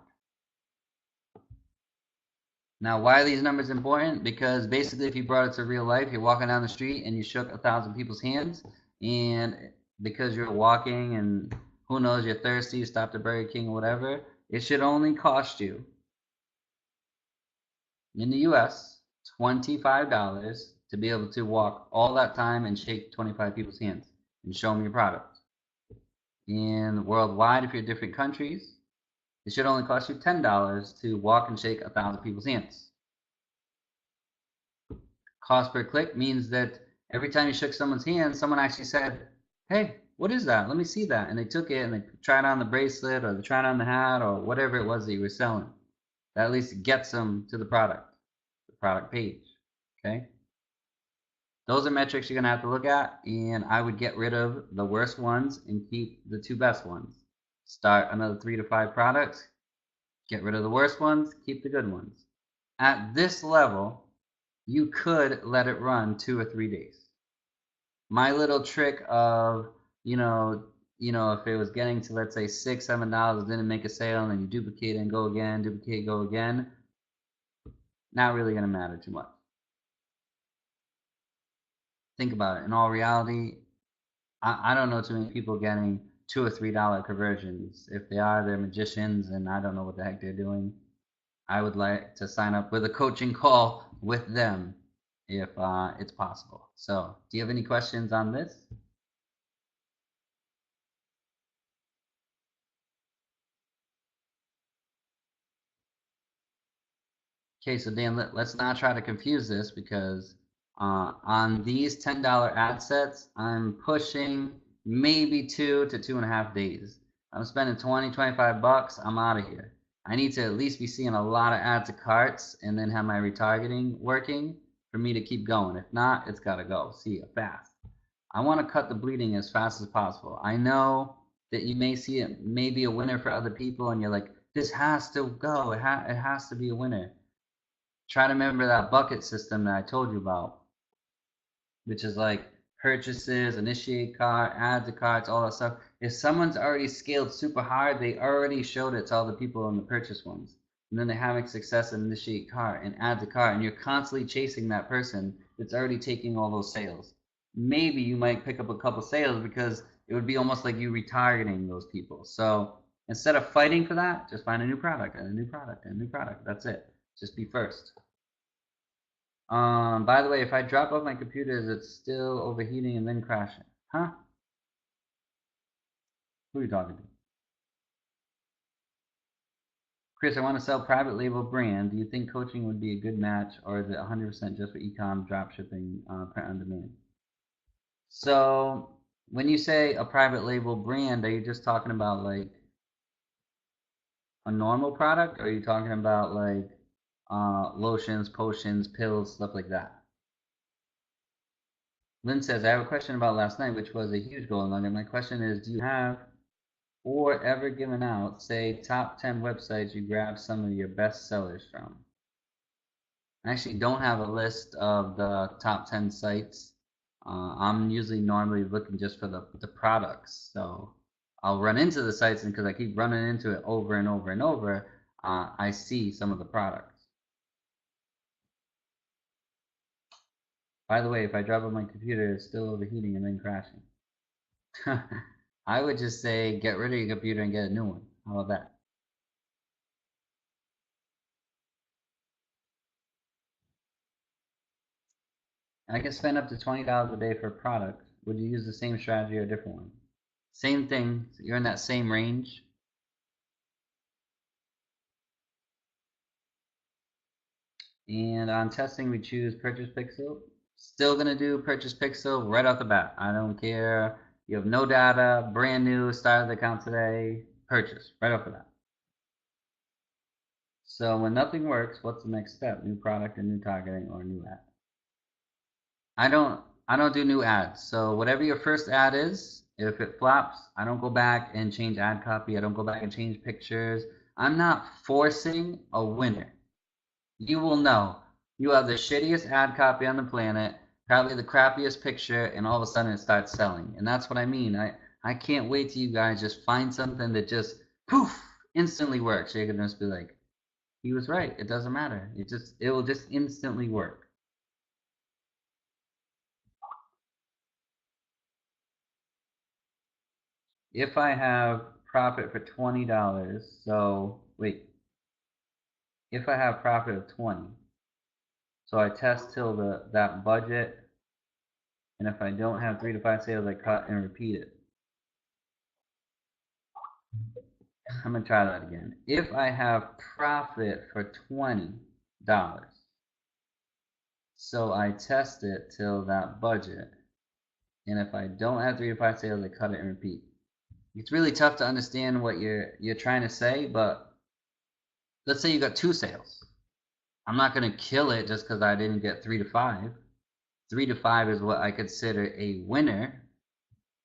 Now, why are these numbers important? Because basically, if you brought it to real life, you're walking down the street and you shook 1,000 people's hands, and because you're walking and who knows, you're thirsty, you stopped at Burger King or whatever, it should only cost you, in the US, $25 to be able to walk all that time and shake 25 people's hands and show them your product. And worldwide, if you're different countries, it should only cost you $10 to walk and shake 1,000 people's hands. Cost per click means that every time you shook someone's hand, someone actually said, hey, what is that? Let me see that. And they took it and they tried on the bracelet, or they tried on the hat, or whatever it was that you were selling. That at least gets them to the product page. Okay? Those are metrics you're going to have to look at, and I would get rid of the worst ones and keep the 2 best ones. Start another 3 to 5 products, get rid of the worst ones, keep the good ones. At this level, you could let it run 2 or 3 days. My little trick of, you know, if it was getting to, let's say, $6, $7, didn't make a sale, and then you duplicate and go again, duplicate, go again, not really going to matter too much. Think about it. In all reality, I don't know too many people getting $2 or $3 conversions. If they are, they're magicians, and I don't know what the heck they're doing. I would like to sign up with a coaching call with them if it's possible. So, do you have any questions on this? Okay, so Dan, let's not try to confuse this, because on these $10 ad sets, I'm pushing maybe 2 to 2.5 days. I'm spending 20, 25 bucks, I'm out of here. I need to at least be seeing a lot of add to carts and then have my retargeting working for me to keep going. If not, it's got to go. See you fast. I want to cut the bleeding as fast as possible. I know that you may see it may be a winner for other people, and you're like, this has to go. It has to be a winner. Try to remember that bucket system that I told you about, which is like purchases, initiate cart, add to carts, all that stuff. If someone's already scaled super hard, they already showed it to all the people in the purchase ones. And then they're having success in initiate cart and add to cart, and you're constantly chasing that person that's already taking all those sales. Maybe you might pick up a couple sales, because it would be almost like you retargeting those people. So instead of fighting for that, just find a new product and a new product and a new product. That's it. Just be first. By the way, if I drop off my computer, is it still overheating and then crashing? Huh? Who are you talking to? Chris, I want to sell private label brand. Do you think coaching would be a good match, or is it 100% just for e-com, drop shipping, print on demand? So when you say a private label brand, are you just talking about like a normal product, or are you talking about like lotions, potions, pills, stuff like that? Lynn says, I have a question about last night, which was a huge goal nugget. My question is, do you have or ever given out, say, top 10 websites you grab some of your best sellers from? I actually don't have a list of the top 10 sites. I'm usually normally looking just for the products. So I'll run into the sites, and because I keep running into it over and over and over, I see some of the products. By the way, if I drop on my computer, it's still overheating and then crashing. I would just say get rid of your computer and get a new one. How about that? And I can spend up to $20 a day for a product. Would you use the same strategy or a different one? Same thing. You're in that same range. And on testing, we choose Purchase Pixel. Still gonna do Purchase Pixel right off the bat. I don't care. You have no data, brand new, started the account today. Purchase right off the bat. So when nothing works, what's the next step? New product and new targeting or new ad? I don't do new ads. So whatever your first ad is, if it flops, I don't go back and change ad copy. I don't go back and change pictures. I'm not forcing a winner. You will know. You have the shittiest ad copy on the planet, probably the crappiest picture, and all of a sudden it starts selling. And that's what I mean. I can't wait till you guys just find something that just poof instantly works. You're gonna just be like, he was right. It doesn't matter. It will just instantly work. If I have profit for $20, so wait, if I have profit of 20, so I test till that budget, and if I don't have 3 to 5 sales, I cut and repeat it. I'm gonna try that again. If I have profit for $20, so I test it till that budget, and if I don't have 3 to 5 sales, I cut it and repeat. It's really tough to understand what you're trying to say, but let's say you got 2 sales. I'm not gonna kill it just because I didn't get 3 to 5. 3 to 5 is what I consider a winner,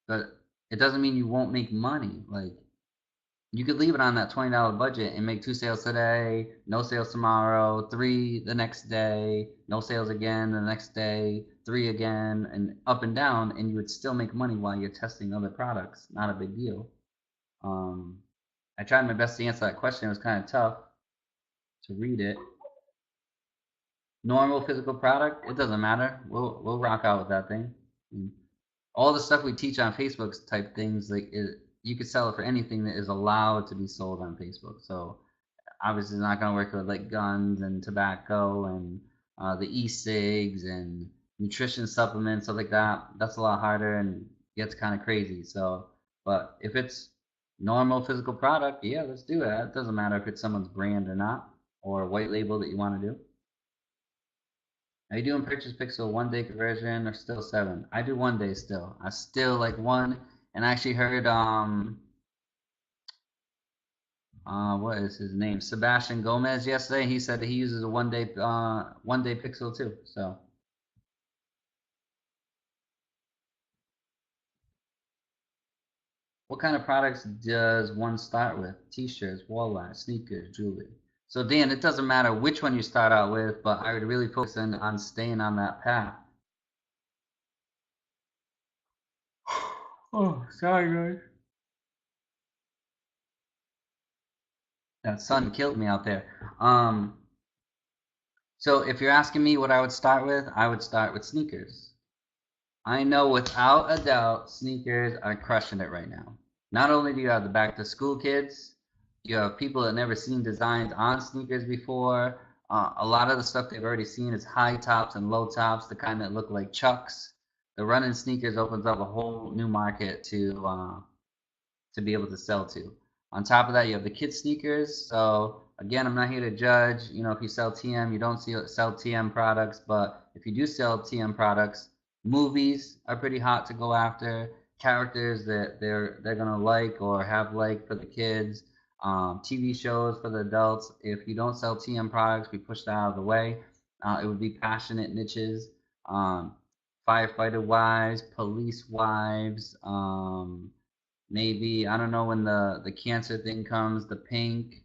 but it doesn't mean you won't make money. Like, you could leave it on that $20 budget and make 2 sales today, no sales tomorrow, 3 the next day, no sales again the next day, 3 again, and up and down, and you would still make money while you're testing other products. Not a big deal. I tried my best to answer that question. It was kind of tough to read it. Normal physical product, it doesn't matter. We'll rock out with that thing. All the stuff we teach on Facebook type things, like you could sell it for anything that is allowed to be sold on Facebook. So obviously it's not going to work with like guns and tobacco and the e-cigs and nutrition supplements, stuff like that. That's a lot harder and gets kind of crazy. So, but if it's normal physical product, yeah, let's do it. It doesn't matter if it's someone's brand or not, or white label that you want to do. Are you doing Purchase Pixel 1 day conversion or still 7? I do 1 day still. I still like 1, and I actually heard what is his name? Sebastian Gomez yesterday. He said that he uses a 1 day Pixel too. So what kind of products does one start with? T-shirts, wall art, sneakers, jewelry. So Dan, it doesn't matter which one you start out with, but I would really focus on staying on that path. Oh, sorry guys. That sun killed me out there. So if you're asking me what I would start with, I would start with sneakers. I know without a doubt sneakers are crushing it right now. Not only do you have the back to school kids, you have people that never seen designs on sneakers before. A lot of the stuff they've already seen is high tops and low tops, the kind that look like Chucks. The running sneakers opens up a whole new market to be able to sell to. On top of that, you have the kids sneakers. So again, I'm not here to judge. You know, if you sell TM, you don't sell TM products, but if you do sell TM products, movies are pretty hot to go after. Characters that they're gonna like or have liked for the kids. TV shows for the adults. If you don't sell TM products, we push that out of the way. It would be passionate niches. Firefighter wives, police wives, maybe I don't know when the cancer thing comes, the pink,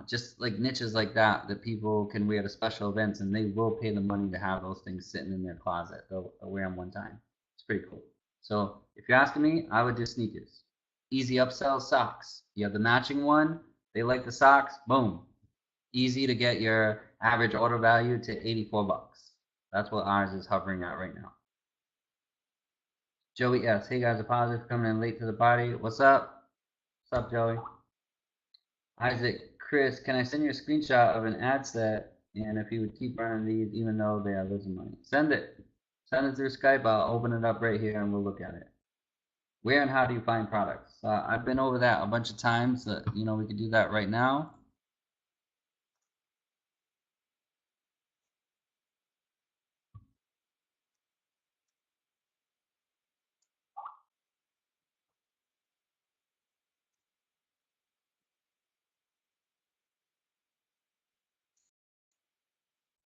just like niches like that people can wear to special events, and they will pay the money to have those things sitting in their closet. They'll wear them one time. It's pretty cool. So if you're asking me, I would do sneakers. Easy upsell, socks. You have the matching one. They like the socks. Boom. Easy to get your average order value to 84 bucks. That's what ours is hovering at right now. Joey S. Hey guys, apologies for coming in late to the party. What's up? What's up, Joey? Isaac, Chris, can I send you a screenshot of an ad set? And if you would keep running these, even though they are losing money, send it. Send it through Skype. I'll open it up right here and we'll look at it. Where and how do you find products? I've been over that a bunch of times. We could do that right now.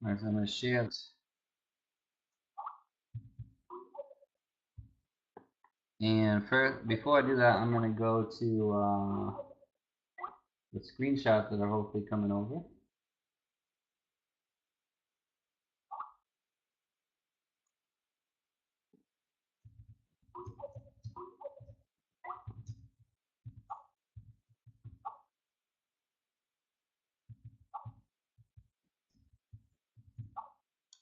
All right, so I'm going to share it. And first, before I do that, I'm going to go to the screenshots that are hopefully coming over.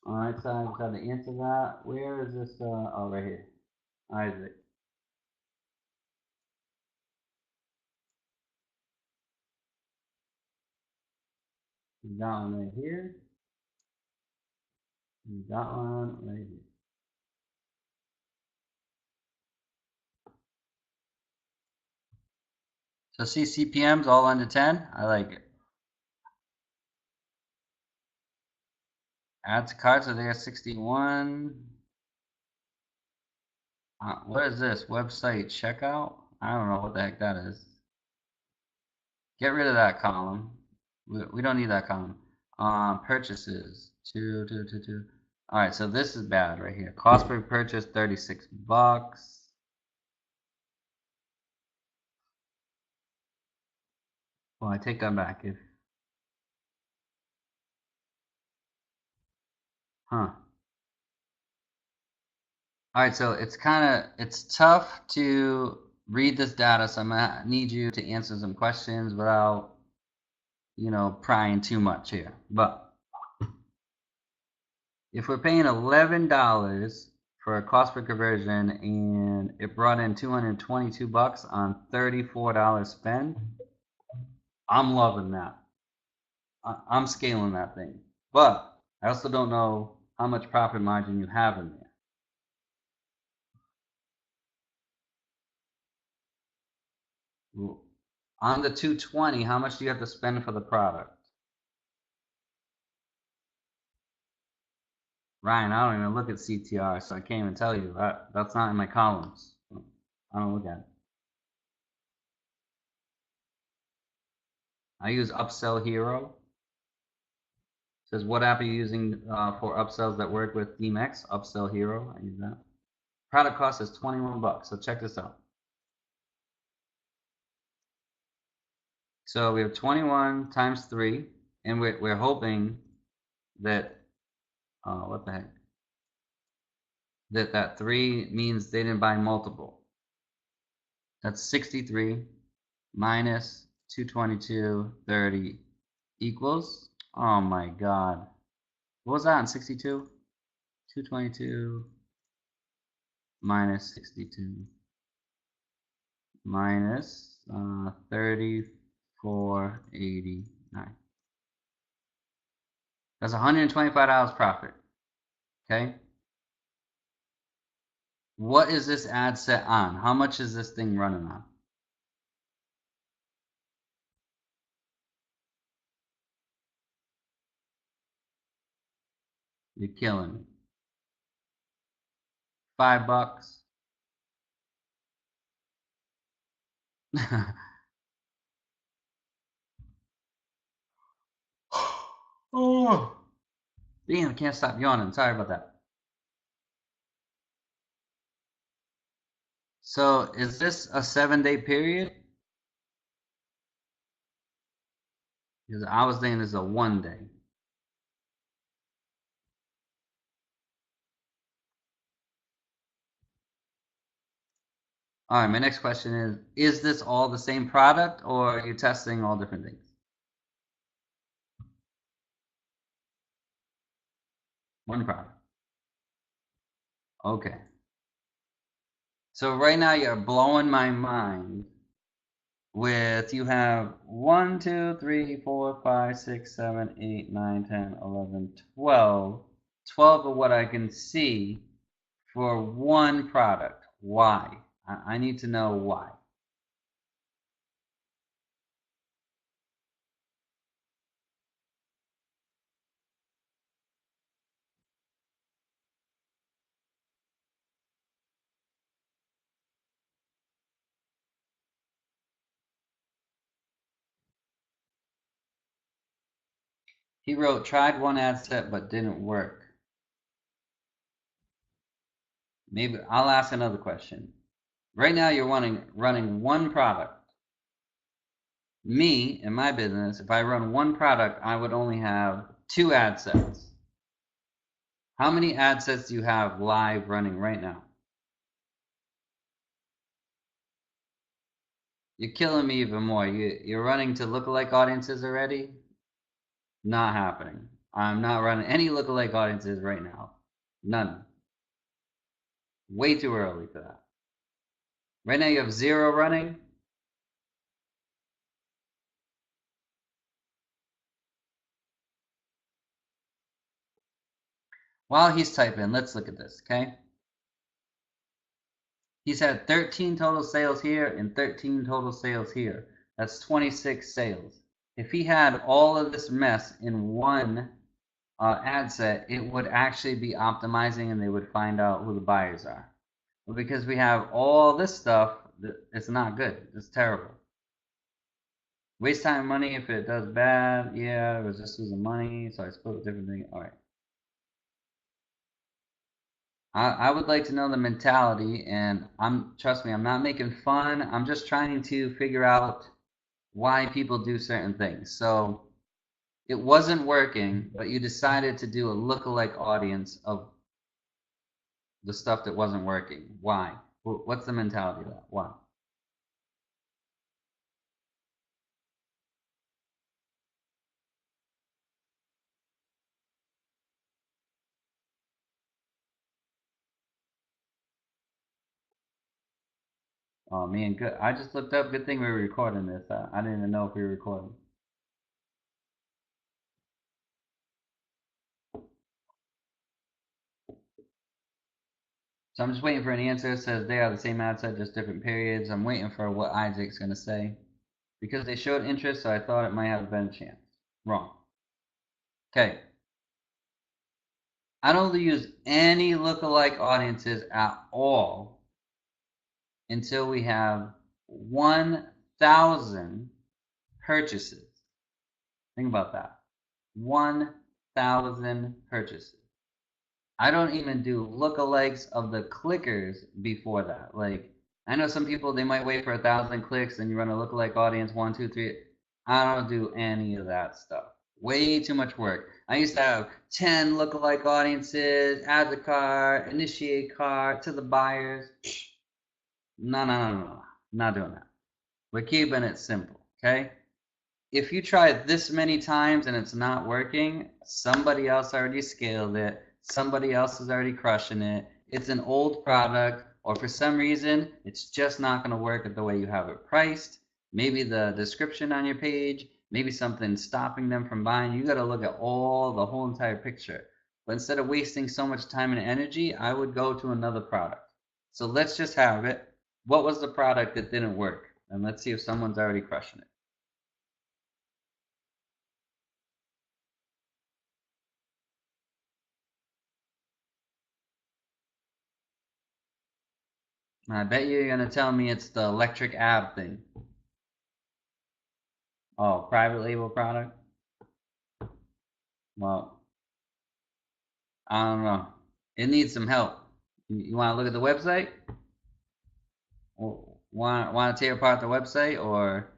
All right, so I just have to answer that. Where is this? Oh, right here. Isaac. That one right here. That one right here. So see CPMs all under 10. I like it. Add to carts are there 61. What is this? Website checkout? I don't know what the heck that is. Get rid of that column. We don't need that column. Purchases. Two. All right, so this is bad right here. Cost per purchase 36 bucks. Well, I take that back. All right, so it's tough to read this data, so I'm gonna need you to answer some questions without, prying too much here. But if we're paying $11 for a cost per conversion and it brought in 222 bucks on $34 spend, I'm loving that. I'm scaling that thing. But I also don't know how much profit margin you have in there. On the 220, how much do you have to spend for the product? Ryan, I don't even look at CTR, so I can't even tell you. That's not in my columns. I don't look at it. I use Upsell Hero. It says, what app are you using for upsells that work with ThemeX? Upsell Hero. I use that. Product cost is 21 bucks. So check this out. So we have 21 times 3, and we're hoping that what the heck? That 3 means they didn't buy multiple. That's 63 minus 222, 30 equals, oh my god. What was that on 62? 222 minus 62 minus 34.89. That's $125 profit. Okay. What is this ad set on? How much is this thing running on? You're killing me. $5. Oh, damn! I can't stop yawning. Sorry about that. So, is this a 7-day period? Because I was thinking this is a 1 day. All right, my next question is this all the same product or are you testing all different things? One product. Okay. So right now you're blowing my mind with you have 1, 2, 3, 4, 5, 6, 7, 8, 9, 10, 11, 12. 12 of what I can see for one product. Why? I need to know why. He wrote, tried one ad set but didn't work. Maybe I'll ask another question. Right now you're running one product. Me, in my business, if I run one product, I would only have 2 ad sets. How many ad sets do you have live running right now? You're killing me even more. You're running to lookalike audiences already? Not happening. I'm not running any lookalike audiences right now. None. Way too early for that. Right now you have 0 running. While he's typing, let's look at this, okay? He's had 13 total sales here and 13 total sales here. That's 26 sales. If he had all of this mess in one ad set, it would actually be optimizing and they would find out who the buyers are. But because we have all this stuff, it's not good. It's terrible. Waste time and money if it does bad. Yeah, it was just losing money, so I split with different things. All right. I would like to know the mentality, and trust me, I'm not making fun. I'm just trying to figure out why people do certain things. So it wasn't working, but you decided to do a lookalike audience of the stuff that wasn't working. Why? What's the mentality of that? Why? Oh man, good. I just looked up. Good thing we were recording this. I didn't even know if we were recording. So I'm just waiting for an answer. It says they are the same ad set, just different periods. I'm waiting for what Isaac's going to say. Because they showed interest, so I thought it might have a better chance. Wrong. Okay. I don't use any lookalike audiences at all until we have 1,000 purchases. Think about that. 1,000 purchases. I don't even do lookalikes of the clickers before that. Like, I know some people, they might wait for 1,000 clicks and you run a lookalike audience, 1, 2, 3. I don't do any of that stuff. Way too much work. I used to have 10 lookalike audiences, add the cart, initiate cart to the buyers. No. Not doing that. We're keeping it simple, okay? If you try this many times and it's not working, somebody else already scaled it. Somebody else is already crushing it. It's an old product, or for some reason, it's just not going to work at the way you have it priced. Maybe the description on your page, maybe something's stopping them from buying. You got to look at the whole entire picture. But instead of wasting so much time and energy, I would go to another product. So let's just have it. What was the product that didn't work? And let's see if someone's already crushing it. I bet you're gonna tell me it's the electric ab thing. Oh, private label product? Well, I don't know. It needs some help. You want to look at the website? Want to tear apart the website, or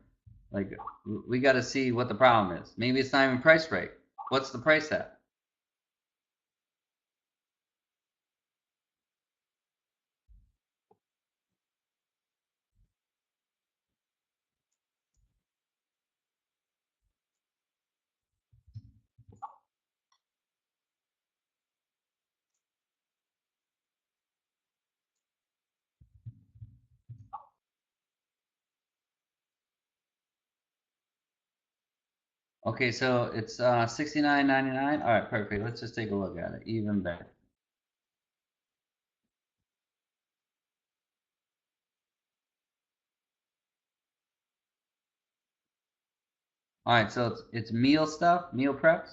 Like, we got to see what the problem is. Maybe it's not even priced right. What's the price at? Okay, so it's $69.99. All right, perfect. Let's just take a look at it. Even better. All right, so it's meal stuff, meal preps.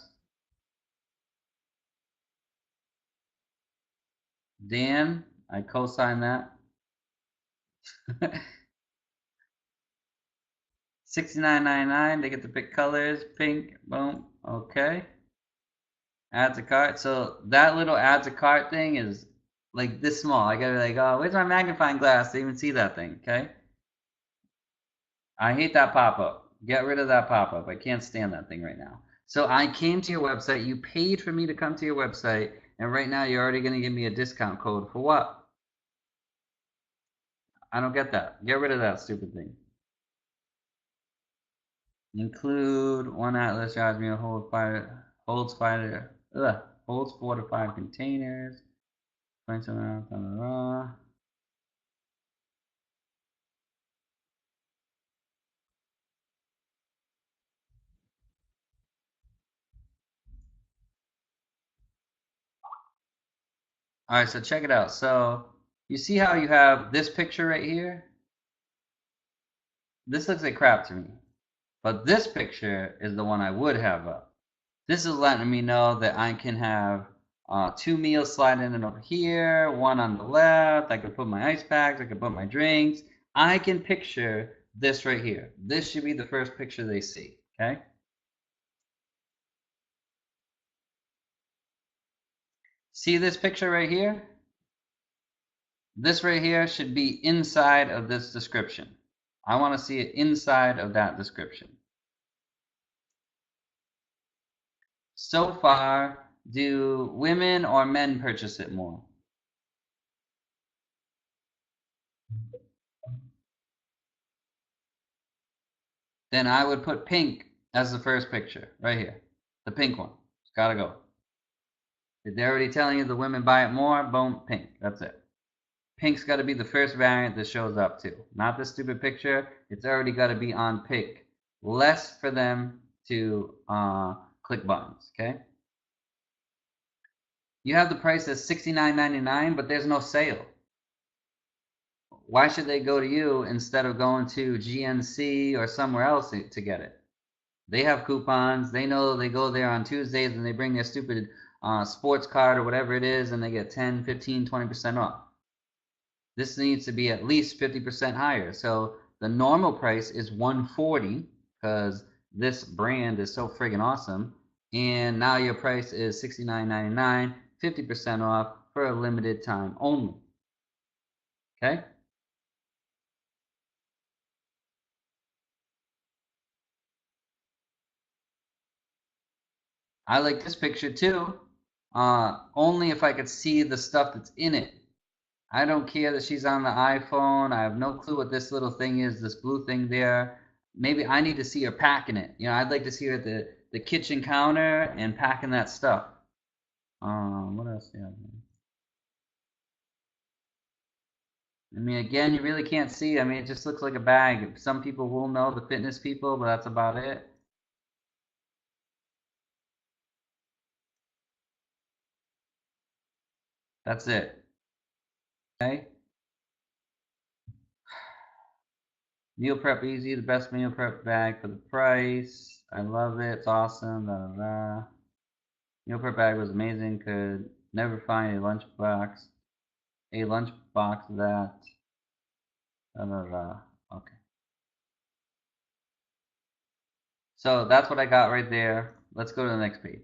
Dan, I co-sign that. $69.99. They get to pick colors, pink, boom. Okay. Add to cart. So that little add to cart thing is like this small. I gotta be like, oh, where's my magnifying glass to even see that thing? Okay. I hate that pop up. Get rid of that pop up. I can't stand that thing right now. So I came to your website. You paid for me to come to your website, and right now you're already gonna give me a discount code for what? I don't get that. Get rid of that stupid thing. Include one atlas yards meal holds holds 4 to 5 containers. Find something else. Blah, blah, blah. All right, so check it out. So you see how you have this picture right here? This looks like crap to me. But this picture is the one I would have up. This is letting me know that I can have 2 meals sliding in over here, one on the left. I could put my ice packs. I could put my drinks. I can picture this right here. This should be the first picture they see, okay? See this picture right here? This right here should be inside of this description. I want to see it inside of that description. So far, do women or men purchase it more? Then I would put pink as the first picture, right here. The pink one. It's gotta go. If they're already telling you the women buy it more, boom, pink. That's it. Pink's gotta be the first variant that shows up too. Not the stupid picture. It's already gotta be on pink. Less for them to click buttons, okay? You have the price as $69.99, but there's no sale. Why should they go to you instead of going to GNC or somewhere else to get it? They have coupons. They know they go there on Tuesdays and they bring their stupid sports card or whatever it is and they get 10, 15, 20% off. This needs to be at least 50% higher. So the normal price is $140 because this brand is so friggin' awesome. And now your price is $69.99, 50% off for a limited time only. Okay? I like this picture too. Only if I could see the stuff that's in it. I don't care that she's on the iPhone. I have no clue what this little thing is, this blue thing there. Maybe I need to see her packing it. You know, I'd like to see her at the kitchen counter and packing that stuff. What else do you have? I mean, again, you really can't see. I mean, it just looks like a bag. Some people will know, the fitness people, but that's about it. That's it. Okay? Meal prep easy, the best meal prep bag for the price. I love it. It's awesome. Da, da, da. Meal prep bag was amazing. Could never find a lunchbox that. Da, da, da. Okay. So that's what I got right there. Let's go to the next page.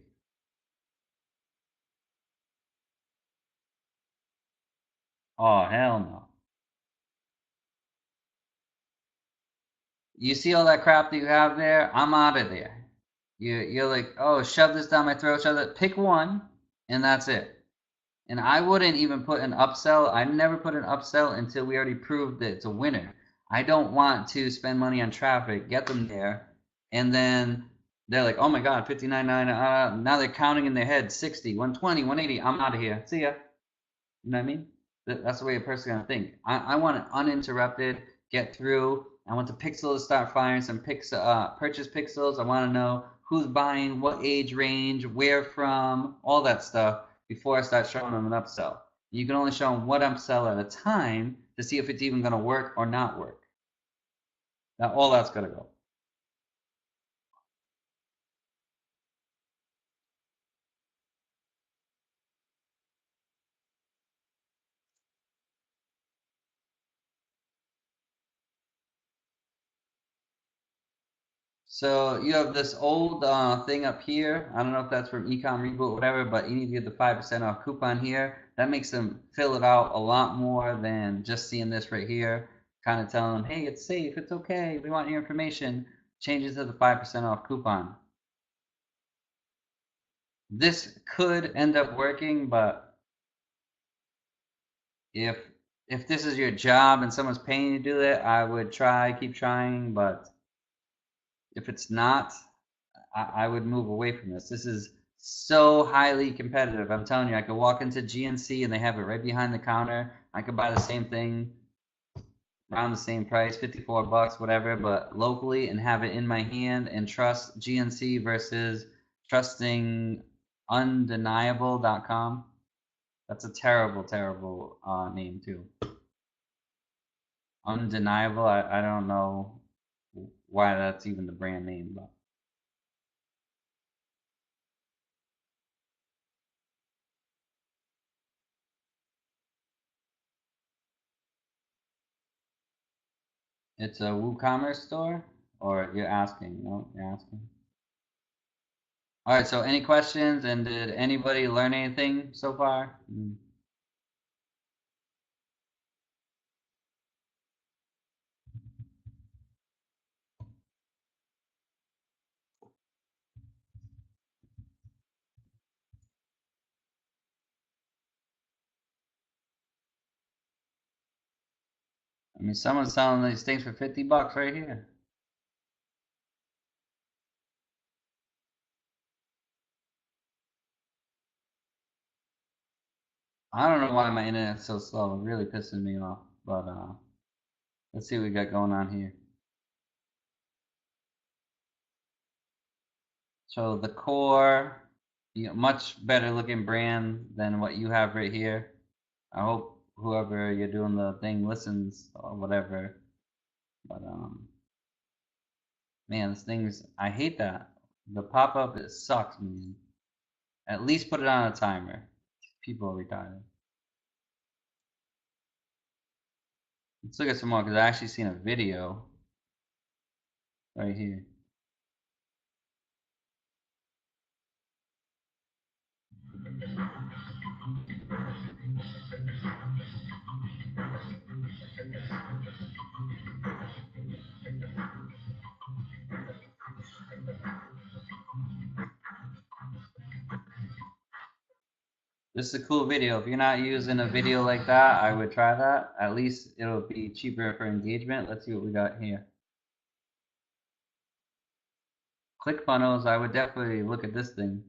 Oh, hell no. You see all that crap that you have there? I'm out of there. You're like, oh, shove this down my throat, shove it. Pick one, and that's it. And I wouldn't even put an upsell. I never put an upsell until we already proved that it's a winner. I don't want to spend money on traffic, get them there, and then they're like, oh my God, 59.9. Now they're counting in their head 60, 120, 180. I'm out of here. See ya. You know what I mean? That's the way a person's gonna think. I want it uninterrupted, get through. I want the pixel to start firing some purchase pixels. I want to know who's buying, what age range, where from, all that stuff before I start showing them an upsell. You can only show them one upsell at a time to see if it's even going to work or not work. Now all that's going to go. So you have this old thing up here. I don't know if that's from Ecom Reboot, whatever, but you need to get the 5% off coupon here. That makes them fill it out a lot more than just seeing this right here, kind of telling them, hey, it's safe, it's okay, we want your information. Change it to the 5% off coupon. This could end up working, but if this is your job and someone's paying you to do it, I would keep trying, but if it's not, I would move away from this. This is so highly competitive. I'm telling you, I could walk into GNC and they have it right behind the counter. I could buy the same thing around the same price, 54 bucks, whatever, but locally, and have it in my hand and trust GNC versus trusting undeniable.com. That's a terrible, terrible name too. Undeniable. I don't know why that's even the brand name, but it's a WooCommerce store, or you're asking? No, you're asking. All right. So, any questions? And did anybody learn anything so far? I mean, someone's selling these things for 50 bucks right here. I don't know why my internet's so slow. It really pisses me off. But let's see what we got going on here. So the core, much better looking brand than what you have right here. I hope whoever you're doing the thing listens or whatever. But man, this thing's, I hate that. The pop-up, it sucks, man. At least put it on a timer. People are retarded. Let's look at some more because I actually seen a video right here. This is a cool video. If you're not using a video like that, I would try that. At least it'll be cheaper for engagement. Let's see what we got here. ClickFunnels, I would definitely look at this thing.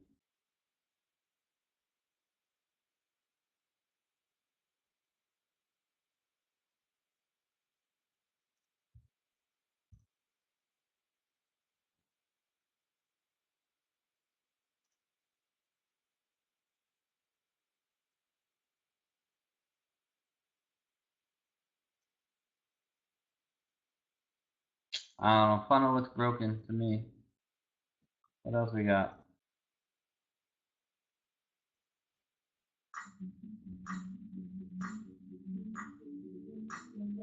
I don't know, funnel looks broken to me. What else we got?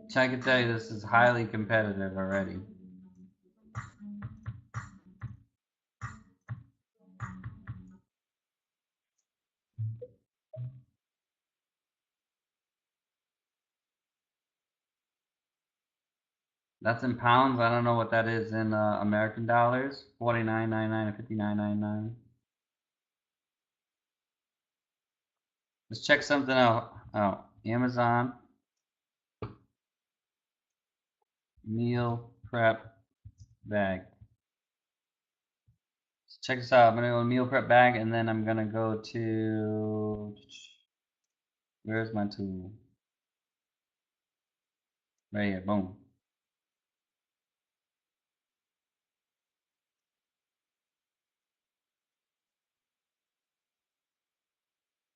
So I can tell you this is highly competitive already. That's in pounds. I don't know what that is in American dollars. $49.99 and $59.99. Let's check something out. Oh, Amazon meal prep bag. So check this out. I'm gonna go meal prep bag, and then I'm gonna go to, where's my tool? Right here. Boom.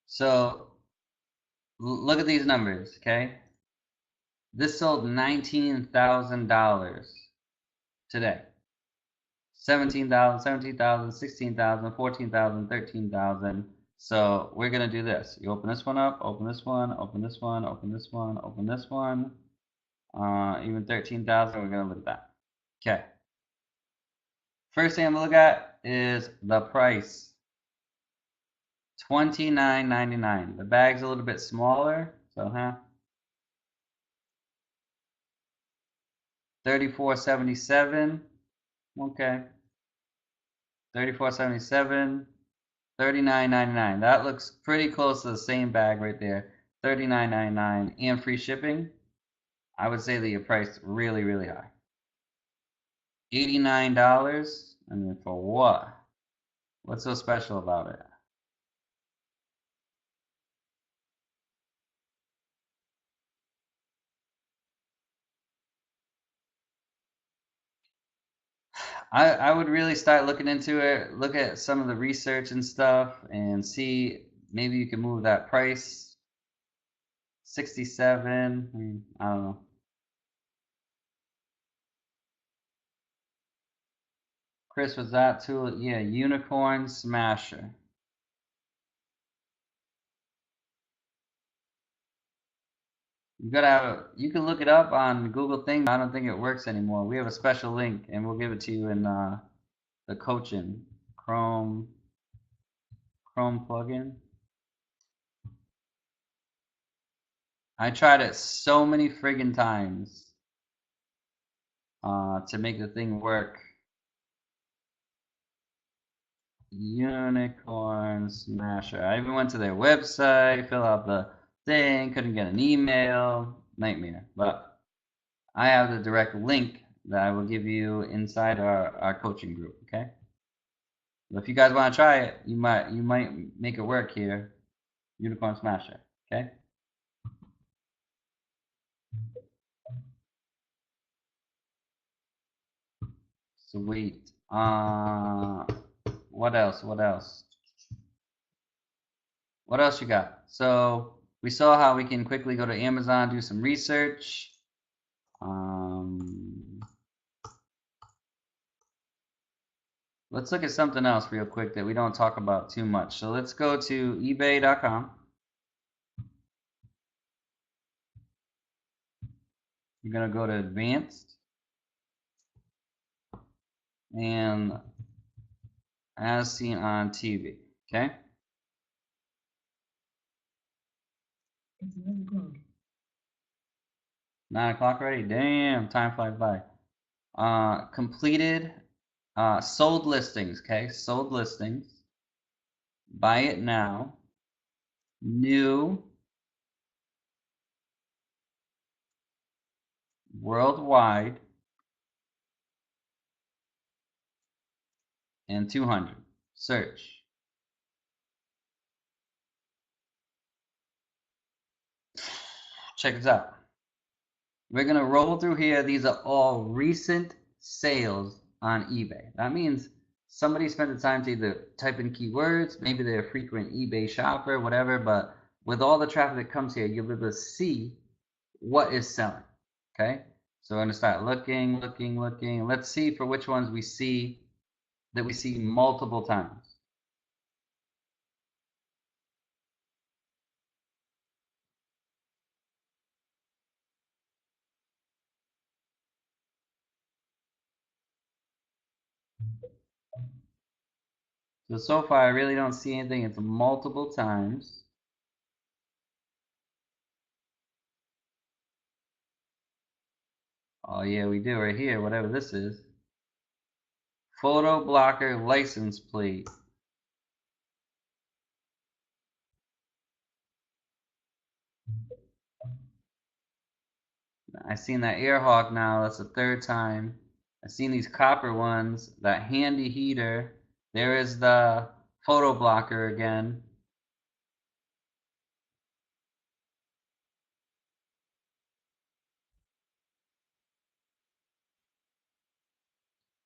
So look at these numbers, okay? This sold $19,000 today. 17,000, 17,000, 16,000, 14,000, 13,000. So we're gonna do this. You open this one up, open this one, open this one, open this one, open this one. Even 13,000, we're gonna look at that. Okay. First thing I'm gonna look at is the price. $29.99. The bag's a little bit smaller, so $34.77. Okay. $34.77. $39.99. That looks pretty close to the same bag right there. $39.99 and free shipping. I would say that you're priced really, really high. $89. I mean, for what? What's so special about it? I would really start looking into it, look at some of the research and stuff, and see maybe you can move that price. 67. I don't know. Chris, was that tool? Yeah, Unicorn Smasher. You can look it up on Google Things. I don't think it works anymore. We have a special link, and we'll give it to you in the coaching Chrome plugin. I tried it so many friggin' times to make the thing work. Unicorn Smasher. I even went to their website, fill out the thing, couldn't get an email. Nightmare. But I have the direct link that I will give you inside our coaching group, okay? If you guys want to try it, you might make it work here. Unicorn Smasher, okay? Sweet. What else? What else? What else you got? So we saw how we can quickly go to Amazon, do some research. Let's look at something else real quick that we don't talk about too much. So let's go to ebay.com. You're going to go to advanced and as seen on TV, okay? It's 9 o'clock. 9 o'clock already? Damn, time flies by. Completed, sold listings, okay? Sold listings. Buy it now. New. Worldwide. And 200. Search. Check this out. We're going to roll through here. These are all recent sales on eBay. That means somebody spent the time to either type in keywords, maybe they're a frequent eBay shopper, whatever, but with all the traffic that comes here, you'll be able to see what is selling, okay? So we're going to start looking. Let's see for which ones we see that we see multiple times. So far, I really don't see anything. It's multiple times. Oh yeah, we do right here, whatever this is. Photo blocker license plate. I've seen that Airhawk now, that's the third time. I've seen these copper ones, that handy heater. There is the photo blocker again.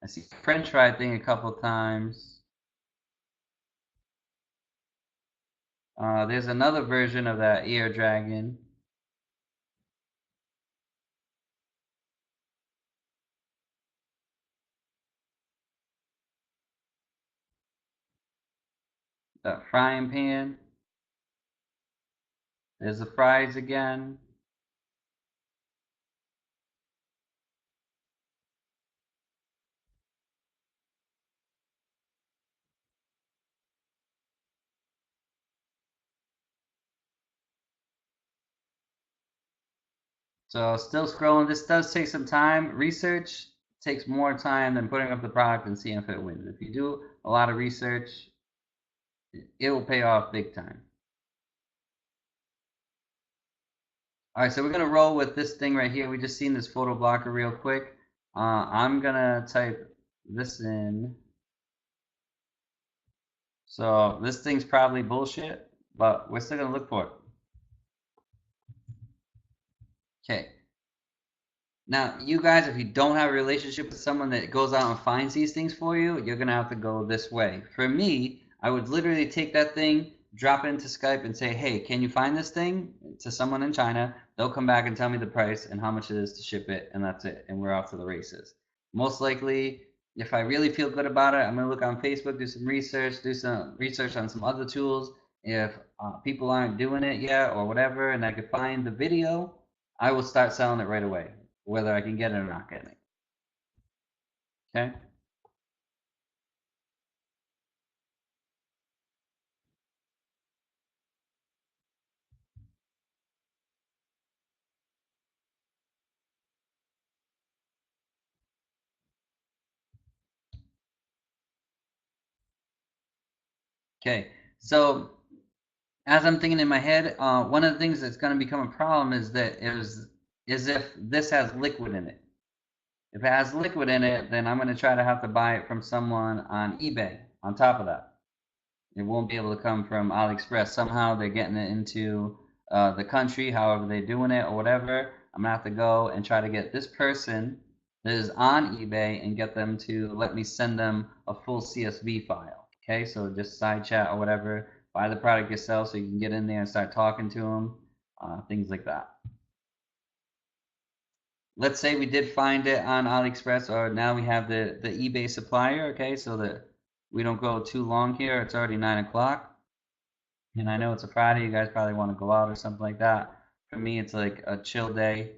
I see the French fry thing a couple times. There's another version of that Air Dragon. That frying pan. There's the fries again. So still scrolling. This does take some time. Research takes more time than putting up the product and seeing if it wins. If you do a lot of research, it will pay off big time. All right, so we're gonna roll with this thing right here. We just seen this photo blocker real quick. I'm gonna type this in. So this thing's probably bullshit, but we're still gonna look for it. Okay. Now, you guys, if you don't have a relationship with someone that goes out and finds these things for you, you're gonna have to go this way. For me, I would literally take that thing, drop it into Skype, and say, "Hey, can you find this thing?" to someone in China. They'll come back and tell me the price and how much it is to ship it, and that's it. And we're off to the races. Most likely, if I really feel good about it, I'm gonna look on Facebook, do some research on some other tools. If people aren't doing it yet or whatever, and I could find the video, I will start selling it right away, whether I can get it or not get it. Okay? Okay. So as I'm thinking in my head, one of the things that's going to become a problem is if this has liquid in it. If it has liquid in it, then I'm going to try to have to buy it from someone on eBay on top of that. It won't be able to come from AliExpress. Somehow they're getting it into the country, however they're doing it or whatever. I'm going to have to go and try to get this person that is on eBay and get them to let me send them a full CSV file. Okay, so just side chat or whatever. Buy the product yourself so you can get in there and start talking to them, things like that. Let's say we did find it on AliExpress, or now we have the eBay supplier, okay, so that we don't go too long here. It's already 9 o'clock. And I know it's a Friday. You guys probably want to go out or something like that. For me, it's like a chill day.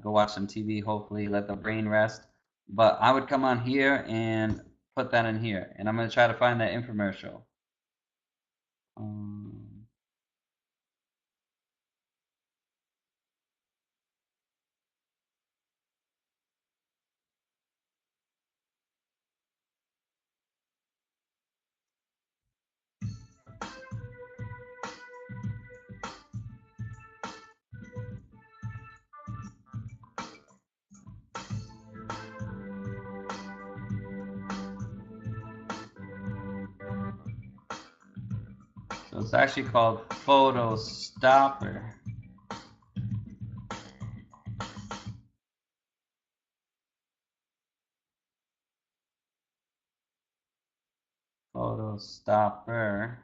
Go watch some TV, hopefully, let the brain rest. But I would come on here and put that in here. And I'm going to try to find that infomercial. Um, so it's actually called Photo Stopper. Photo Stopper.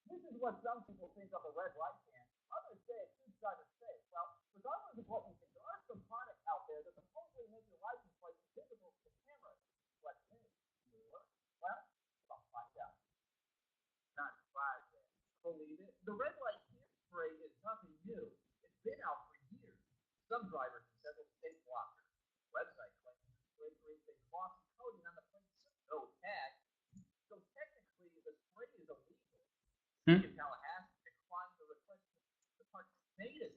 This is what some people think of a red light can. Others say it's inside a safe. Well, regardless of what we think, there are some products out there that supposedly make your license plate visible to the camera. What is? Well, I'll find out. Not surprised then. Believe it. The red light can spray is nothing new. It's been out for years. Some drivers have said it's state blockers. Website claims the spray creates a glossy coating on the plate, no tag. So technically, the spray is illegal. In Tallahassee declined the request to participate in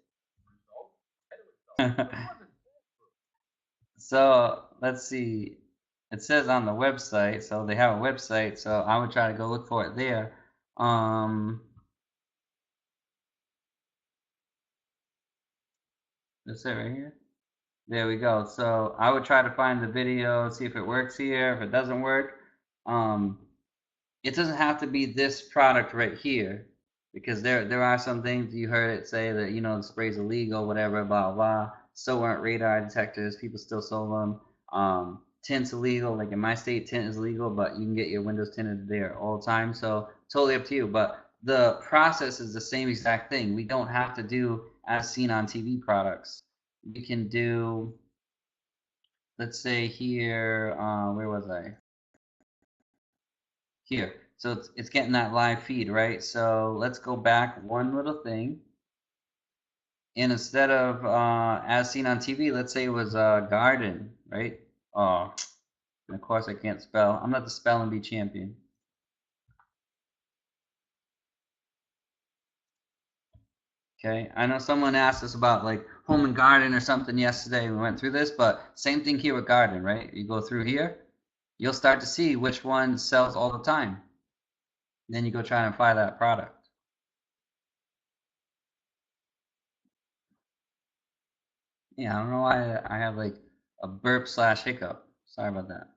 So let's see. It says on the website, so they have a website, so I would try to go look for it there. That's it right here. There we go. So I would try to find the video, see if it works here. If it doesn't work, um, it doesn't have to be this product right here, because there are some things you heard it say that, you know, the spray's illegal, whatever, blah blah. Still weren't radar detectors. People still sold them. Tint's illegal. Like in my state, tint is legal, but you can get your windows tinted there all the time. So totally up to you. But the process is the same exact thing. We don't have to do as seen on TV products. We can do, let's say here, where was I? Here. So it's getting that live feed, right? So let's go back one little thing. And instead of as seen on TV, let's say it was garden, right? Oh, and of course I can't spell. I'm not the spelling bee champion. Okay, I know someone asked us about like home and garden or something yesterday. We went through this, but same thing here with garden, right? You go through here, you'll start to see which one sells all the time. Then you go try and apply that product. Yeah, I don't know why I have like a burp slash hiccup. Sorry about that.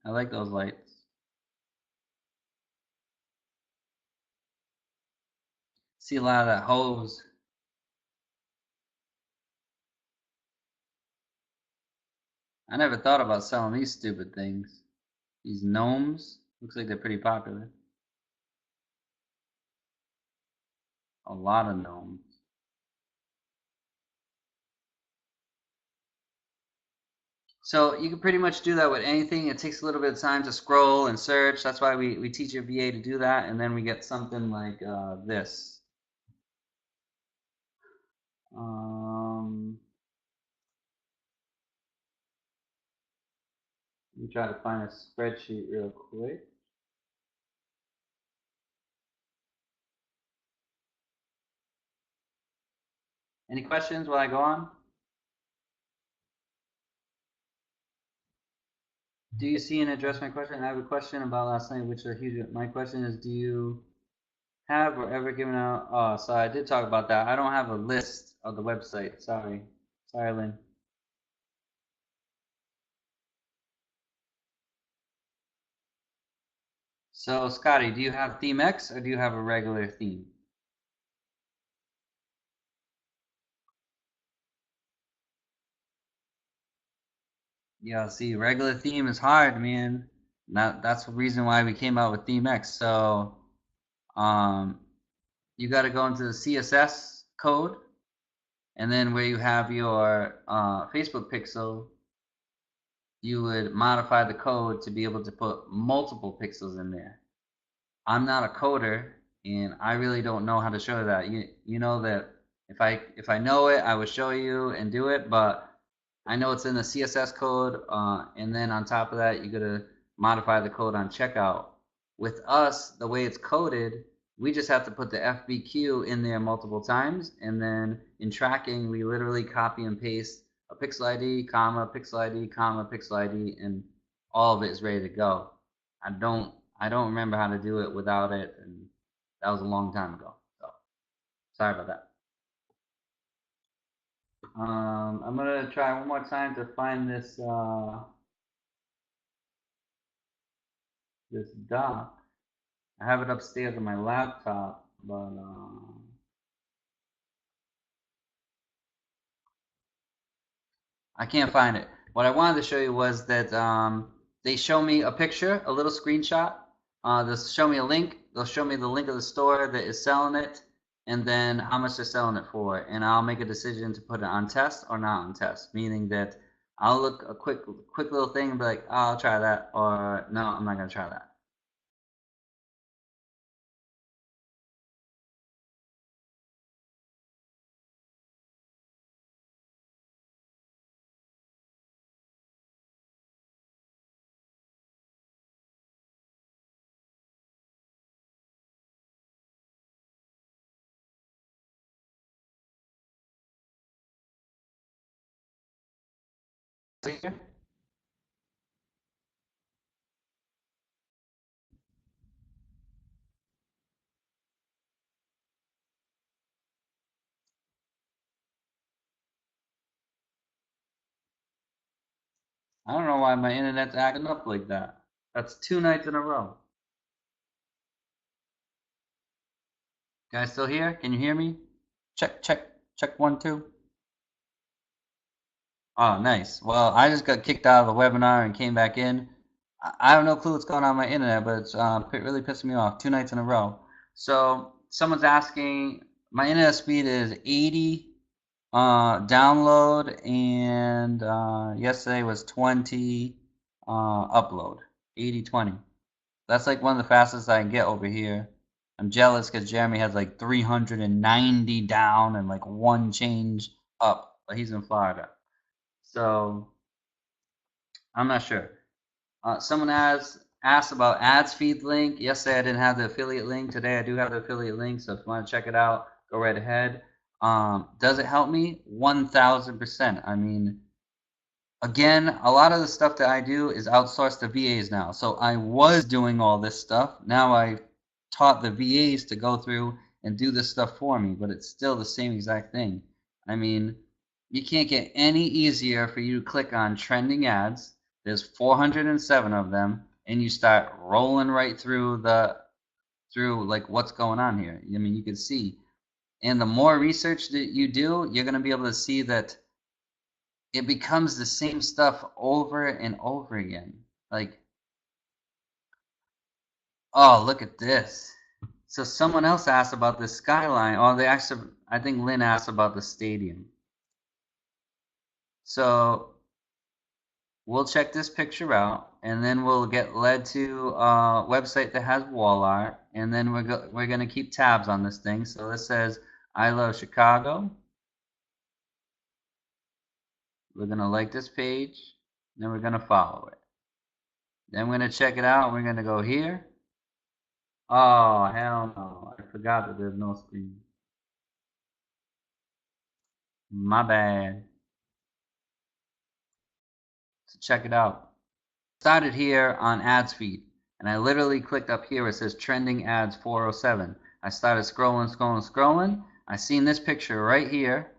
I like those lights. See a lot of that hose. I never thought about selling these stupid things. These gnomes. Looks like they're pretty popular. A lot of gnomes. So you can pretty much do that with anything. It takes a little bit of time to scroll and search. That's why we teach your VA to do that, and then we get something like this. Let me try to find a spreadsheet real quick. Any questions while I go on? Do you see and address my question? I have a question about last night, which are huge. My question is, do you have or ever given out? Oh, so I did talk about that. I don't have a list of the website. Sorry. Sorry, Lynn. So, Scotty, do you have ThemeX or do you have a regular theme? Yeah, see, regular theme is hard, man. That's the reason why we came out with ThemeX. So, um, you got to go into the CSS code, and then where you have your Facebook pixel, you would modify the code to be able to put multiple pixels in there. I'm not a coder, and I really don't know how to show that. You know that if I know it, I would show you and do it, but I know it's in the CSS code, and then on top of that, you gotta modify the code on checkout. With us, the way it's coded, we just have to put the FBQ in there multiple times, and then in tracking, we literally copy and paste a pixel ID, comma, pixel ID, comma, pixel ID, and all of it is ready to go. I don't remember how to do it without it, and that was a long time ago. So sorry about that. I'm gonna try one more time to find this doc. I have it upstairs on my laptop, but I can't find it. What I wanted to show you was that they show me a picture, a little screenshot. They'll show me a link. They'll show me the link of the store that is selling it, and then how much they're selling it for. And I'll make a decision to put it on test or not on test, meaning that I'll look a quick little thing and be like, oh, I'll try that, or no, I'm not gonna try that. here? I don't know why my internet's acting up like that. That's 2 nights in a row. Guys still here? Can you hear me? Check, check, check 1, 2. Oh, nice. Well, I just got kicked out of the webinar and came back in. I have no clue what's going on with my internet, but it's really pissing me off 2 nights in a row. So someone's asking, my internet speed is 80 download, and yesterday was 20 upload. 80/20. That's like one of the fastest I can get over here. I'm jealous because Jeremy has like 390 down and like 1 change up, but he's in Florida. So I'm not sure. Someone has asked about Adzfeed Link. Yesterday I didn't have the affiliate link. Today I do have the affiliate link. So if you want to check it out, go right ahead. Does it help me? 1000%. I mean, again, a lot of the stuff that I do is outsourced to VAs now. So I was doing all this stuff. Now I taught the VAs to go through and do this stuff for me, but it's still the same exact thing. I mean, you can't get any easier for you to click on trending ads. There's 407 of them, and you start rolling right through like what's going on here. I mean, you can see. And the more research that you do, you're going to be able to see that it becomes the same stuff over and over again. Like, oh, look at this. So someone else asked about the skyline. Oh, they actually, I think Lynn asked about the stadium. So we'll check this picture out, and then we'll get led to a website that has wall art, and then we're going to keep tabs on this thing. So this says, I love Chicago. We're going to like this page, then we're going to follow it. Then we're going to check it out. We're going to go here. Oh, hell no. I forgot that there's no screen. My bad. So check it out. Started here on ads feed, and I literally clicked up here where it says trending ads 407. I started scrolling. I seen this picture right here.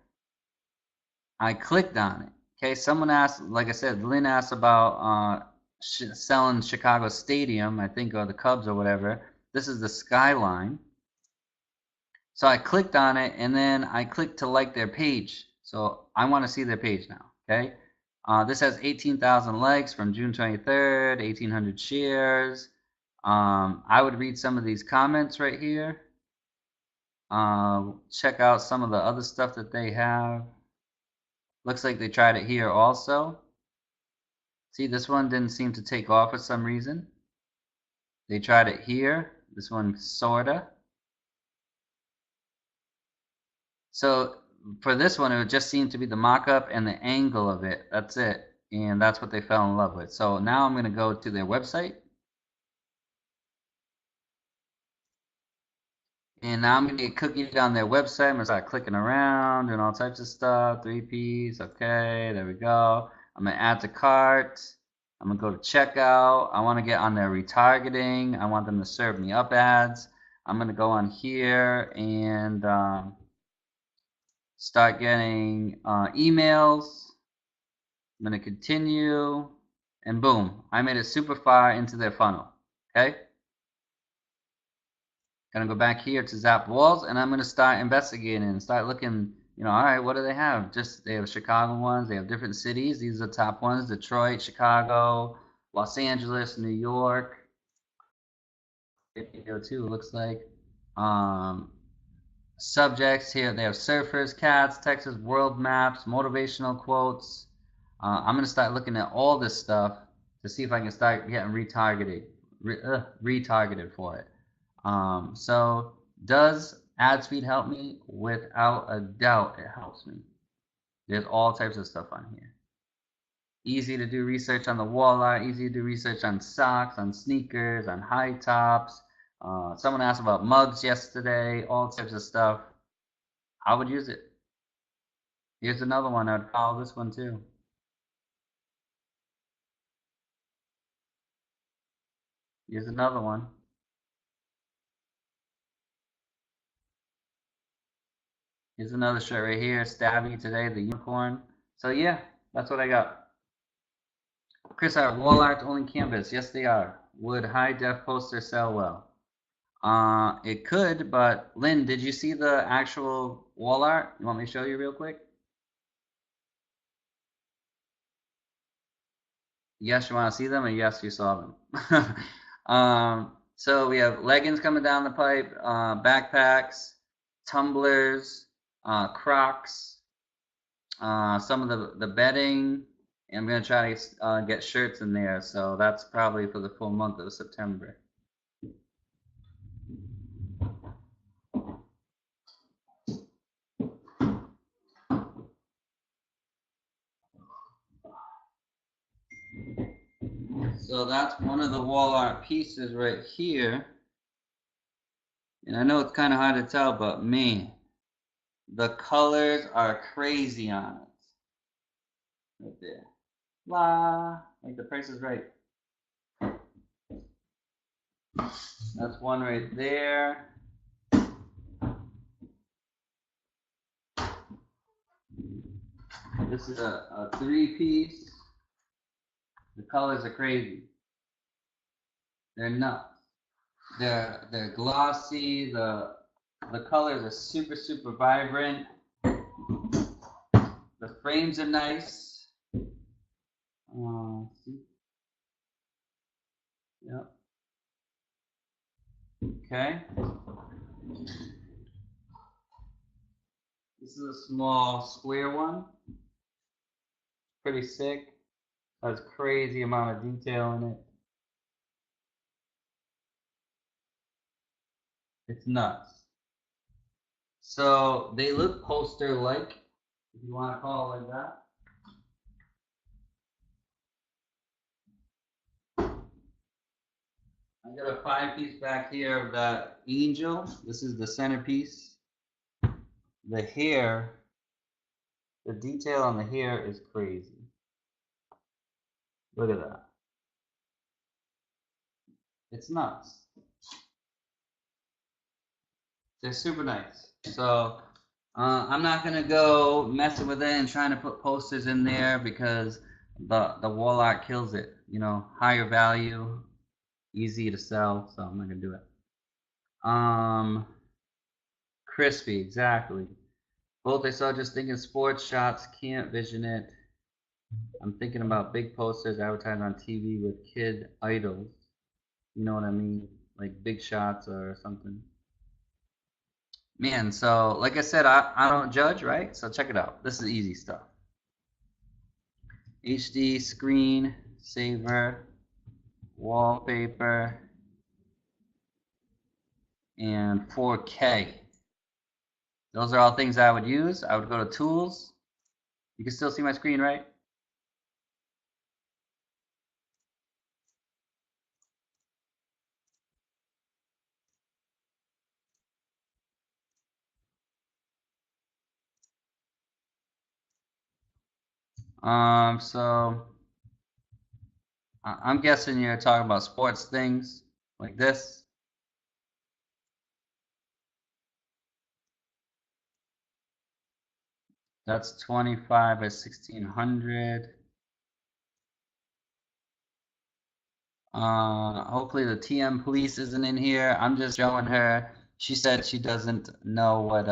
I clicked on it. Okay, someone asked, like I said, Lynn asked about selling Chicago Stadium, I think, or the Cubs or whatever. This is the skyline. So I clicked on it, and then I clicked to like their page. So I want to see their page now, okay? This has 18,000 likes from June 23rd, 1,800 shares. I would read some of these comments right here. Check out some of the other stuff that they have. Looks like they tried it here also. See, this one didn't seem to take off for some reason. They tried it here. This one sorta. So for this one, it would just seem to be the mock-up and the angle of it. That's it. And that's what they fell in love with. So now I'm going to go to their website. And now I'm going to get cookied on their website. I'm going to start clicking around and all types of stuff. 3Ps. Okay, there we go. I'm going to add to cart. I'm going to go to checkout. I want to get on their retargeting. I want them to serve me up ads. I'm going to go on here and start getting emails. I'm going to continue, and boom, I made it super far into their funnel, okay? Gonna go back here to Zap Walls, and I'm gonna start investigating and start looking, you know, all right, what do they have? Just, they have Chicago ones, they have different cities. These are the top ones: Detroit, Chicago, Los Angeles, New York. Here too, looks like. Subjects here, they have surfers, cats, Texas, world maps, motivational quotes. I'm gonna start looking at all this stuff to see if I can start getting retargeted for it. So does Adzfeed help me? Without a doubt, it helps me. There's all types of stuff on here. Easy to do research on the wall art, easy to do research on socks, on sneakers, on high tops. Someone asked about mugs yesterday, all types of stuff. I would use it. Here's another one. I'd follow this one too. Here's another one. Here's another shirt right here. Stabby today, the unicorn. So yeah, that's what I got. Chris, are wall art only canvas? Yes, they are. Would high def posters sell well? It could, but Lynn, did you see the actual wall art? You want me to show you real quick? Yes, you want to see them, or yes, you saw them. So we have leggings coming down the pipe, backpacks, tumblers, Crocs, some of the bedding, and I'm going to try to get shirts in there, so that's probably for the full month of September. So that's one of the wall art pieces right here. And I know it's kind of hard to tell, but man, the colors are crazy on it. Right there. La, like the price is right. That's one right there. This is a three-piece. The colors are crazy. They're nuts. They're glossy. The colors are super, super vibrant. The frames are nice. See? Yep. Okay. This is a small square one. Pretty sick. Has crazy amount of detail in it. It's nuts. So they look poster-like, if you want to call it like that. I got a 5-piece back here of that angel. This is the centerpiece. The hair, the detail on the hair is crazy. Look at that. It's nuts. They're super nice. So I'm not gonna go messing with it and trying to put posters in there because the wall art kills it. You know, higher value, easy to sell. So I'm not gonna do it. Crispy, exactly. Both I saw just thinking sports shots, can't vision it. I'm thinking about big posters advertised on TV with kid idols. You know what I mean? Like big shots or something. Man, so like I said, I don't judge, right? So check it out. This is easy stuff. HD screen saver, wallpaper, and 4K. Those are all things I would use. I would go to tools. You can still see my screen, right? So I'm guessing you're talking about sports things like this. That's 25 by 1600. Hopefully the TM police isn't in here. I'm just showing her. She said she doesn't know what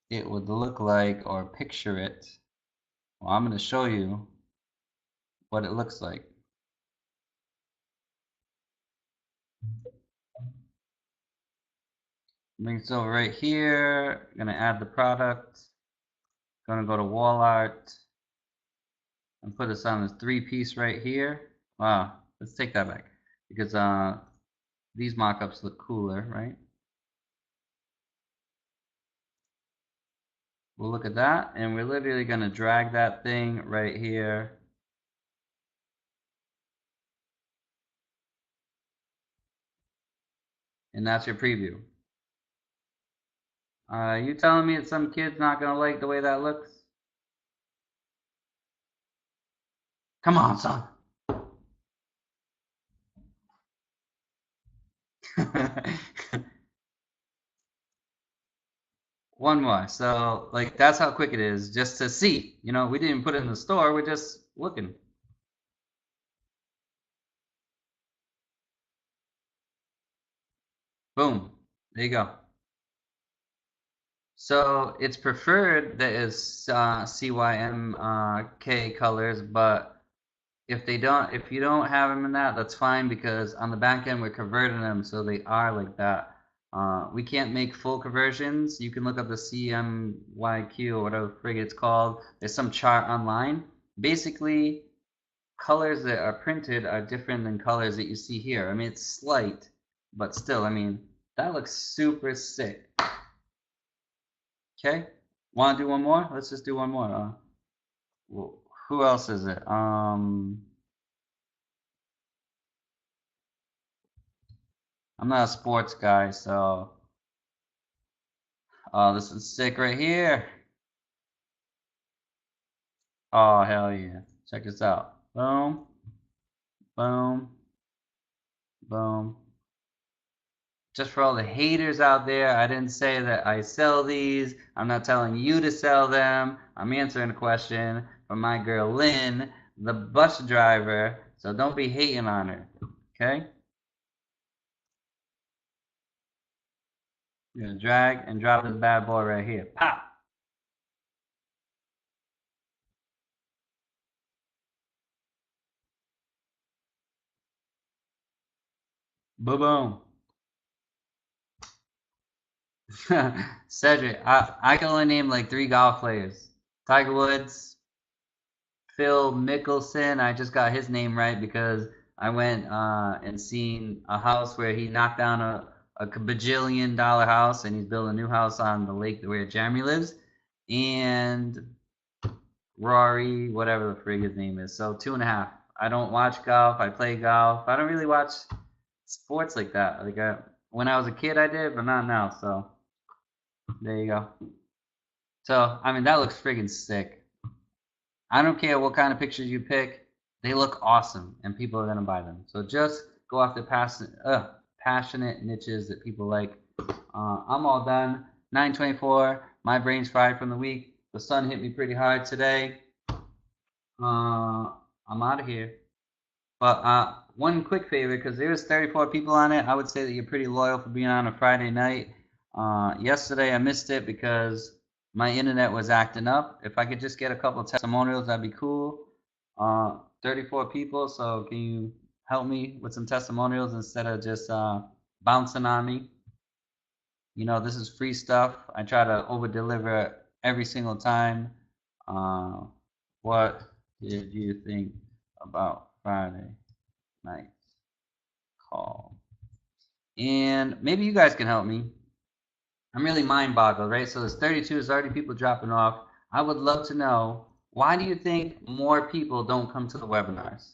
it would look like or picture it. Well, I'm going to show you what it looks like. Bring this over right here. I'm going to add the product. Going to go to wall art and put this on this 3-piece right here. Wow, let's take that back because these mock-ups look cooler, right? We'll look at that, and we're literally going to drag that thing right here. And that's your preview. You telling me that some kid's not going to like the way that looks? Come on, son. One more. So, like, that's how quick it is just to see. You know, we didn't put it in the store. We're just looking. Boom. There you go. So it's preferred that is CYMK colors, but if you don't have them in that, that's fine because on the back end we're converting them so they are like that. We can't make full conversions. You can look up the CMYQ or whatever frig it's called. There's some chart online. Basically, colors that are printed are different than colors that you see here. I mean, it's slight, but still, I mean, that looks super sick. Okay, want to do one more? Let's just do one more. Who else is it? I'm not a sports guy, so this is sick right here. Oh hell yeah! Check this out. Boom, boom, boom. Just for all the haters out there, I didn't say that I sell these. I'm not telling you to sell them. I'm answering a question from my girl Lynn, the bus driver. So don't be hating on her, okay? You're gonna drag and drop this bad boy right here. Pop! Boom, boom. Cedric, I can only name like 3 golf players. Tiger Woods, Phil Mickelson. I just got his name right because I went and seen a house where he knocked down a bajillion-dollar house and he's building a new house on the lake where Jeremy lives. And Rory, whatever the frig his name is. So 2.5. I don't watch golf. I play golf. I don't really watch sports like that. When I was a kid, I did, but not now. So there you go. So I mean, that looks friggin' sick. I don't care what kind of pictures you pick; they look awesome, and people are gonna buy them. So just go after passionate niches that people like. I'm all done. 9:24. My brain's fried from the week. The sun hit me pretty hard today. I'm out of here. But one quick favor, because there's 34 people on it, I would say that you're pretty loyal for being on a Friday night. Yesterday I missed it because my internet was acting up. If I could just get a couple of testimonials, that'd be cool. 34 people, so can you help me with some testimonials instead of just bouncing on me? You know, this is free stuff. I try to over deliver every single time. Uh, what did you think about Friday night call? And maybe you guys can help me. I'm really mind boggled, right? So there's 32, there's already people dropping off. I would love to know, why do you think more people don't come to the webinars?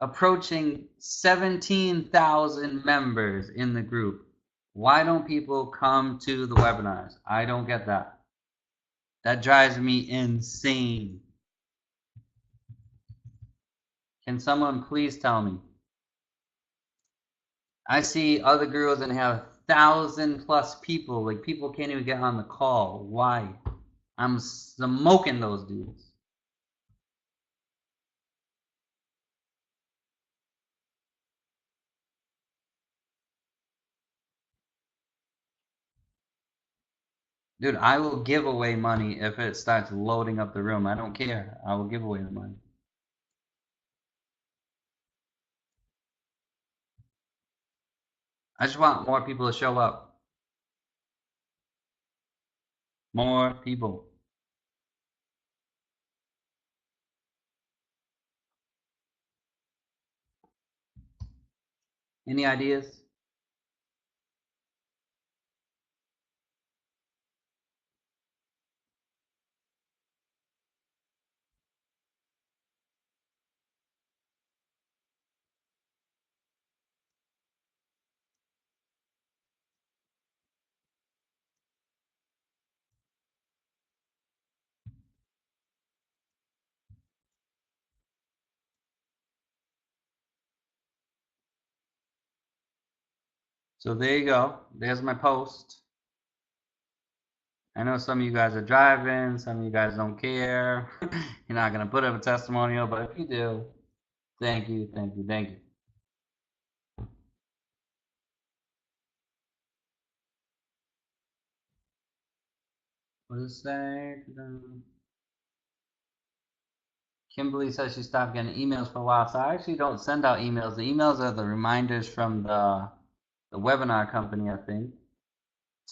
Approaching 17,000 members in the group. Why don't people come to the webinars? I don't get that. That drives me insane. Can someone please tell me? I see other girls and have 1,000+ people. Like, people can't even get on the call. Why? I'm smoking those dudes. Dude, I will give away money if it starts loading up the room. I don't care. I will give away the money. I just want more people to show up. More people. Any ideas? So there you go. There's my post. I know some of you guys are driving, some of you guys don't care. You're not gonna put up a testimonial, but if you do, thank you, thank you, thank you. What does it say? Kimberly says she stopped getting emails for a while, so I actually don't send out emails. The emails are the reminders from the webinar company, I think.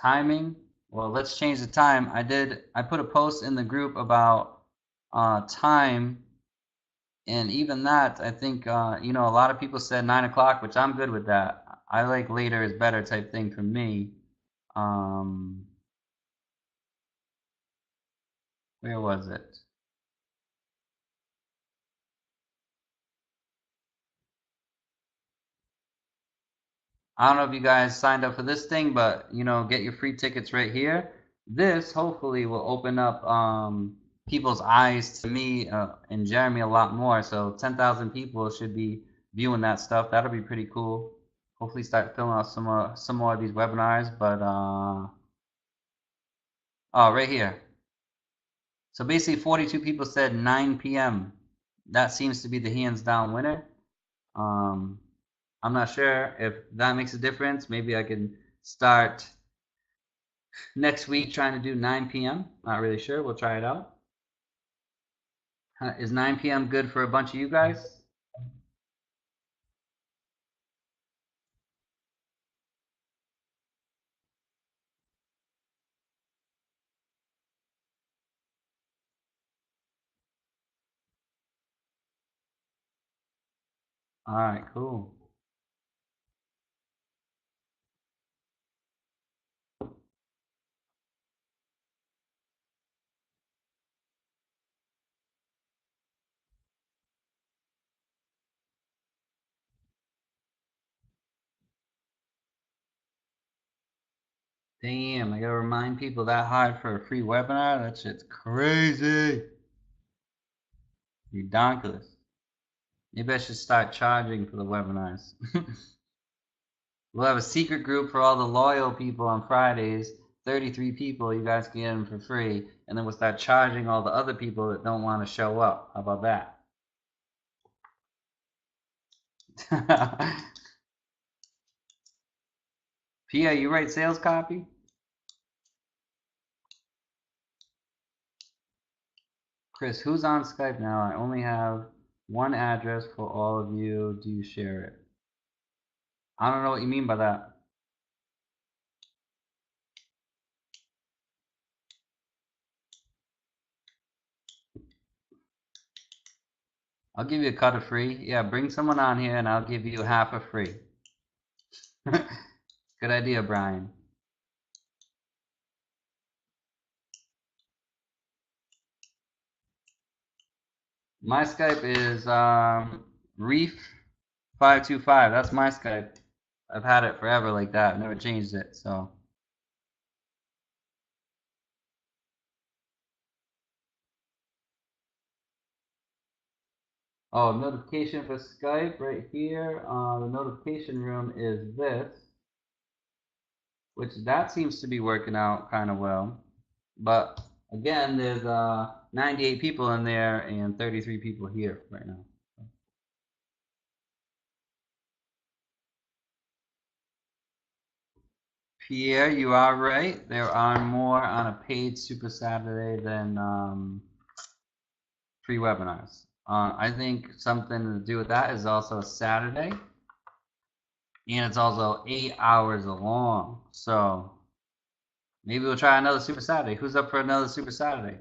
Timing, well, let's change the time. I put a post in the group about time, and even that, I think, you know, a lot of people said 9 o'clock, which I'm good with that. I like later is better type thing for me. Where was it? I don't know if you guys signed up for this thing, but you know, get your free tickets right here. This hopefully will open up people's eyes to me and Jeremy a lot more. So 10,000 people should be viewing that stuff. That'll be pretty cool. Hopefully start filling out some more of these webinars. But oh, right here. So basically 42 people said 9 p.m. That seems to be the hands down winner. I'm not sure if that makes a difference. Maybe I can start next week trying to do 9 p.m. Not really sure. We'll try it out. Is 9 p.m. good for a bunch of you guys? All right, cool. Damn, I gotta remind people that hard for a free webinar? That shit's crazy. Ridiculous. Maybe I should start charging for the webinars. We'll have a secret group for all the loyal people on Fridays. 33 people, you guys can get them for free. And then we'll start charging all the other people that don't want to show up. How about that? Pia, you write sales copy? Chris, who's on Skype now? I only have one address for all of you. Do you share it? I don't know what you mean by that. I'll give you a cut of free. Yeah, bring someone on here and I'll give you half a free. Good idea, Brian. My Skype is Reiff525. That's my Skype. I've had it forever like that. Never changed it, so. Oh, notification for Skype right here. The notification room is this, which that seems to be working out kind of well. But again, there's 98 people in there and 33 people here right now. Pierre, you are right. There are more on a paid Super Saturday than free webinars. I think something to do with that is also a Saturday, and it's also 8 hours long. So maybe we'll try another Super Saturday. Who's up for another Super Saturday?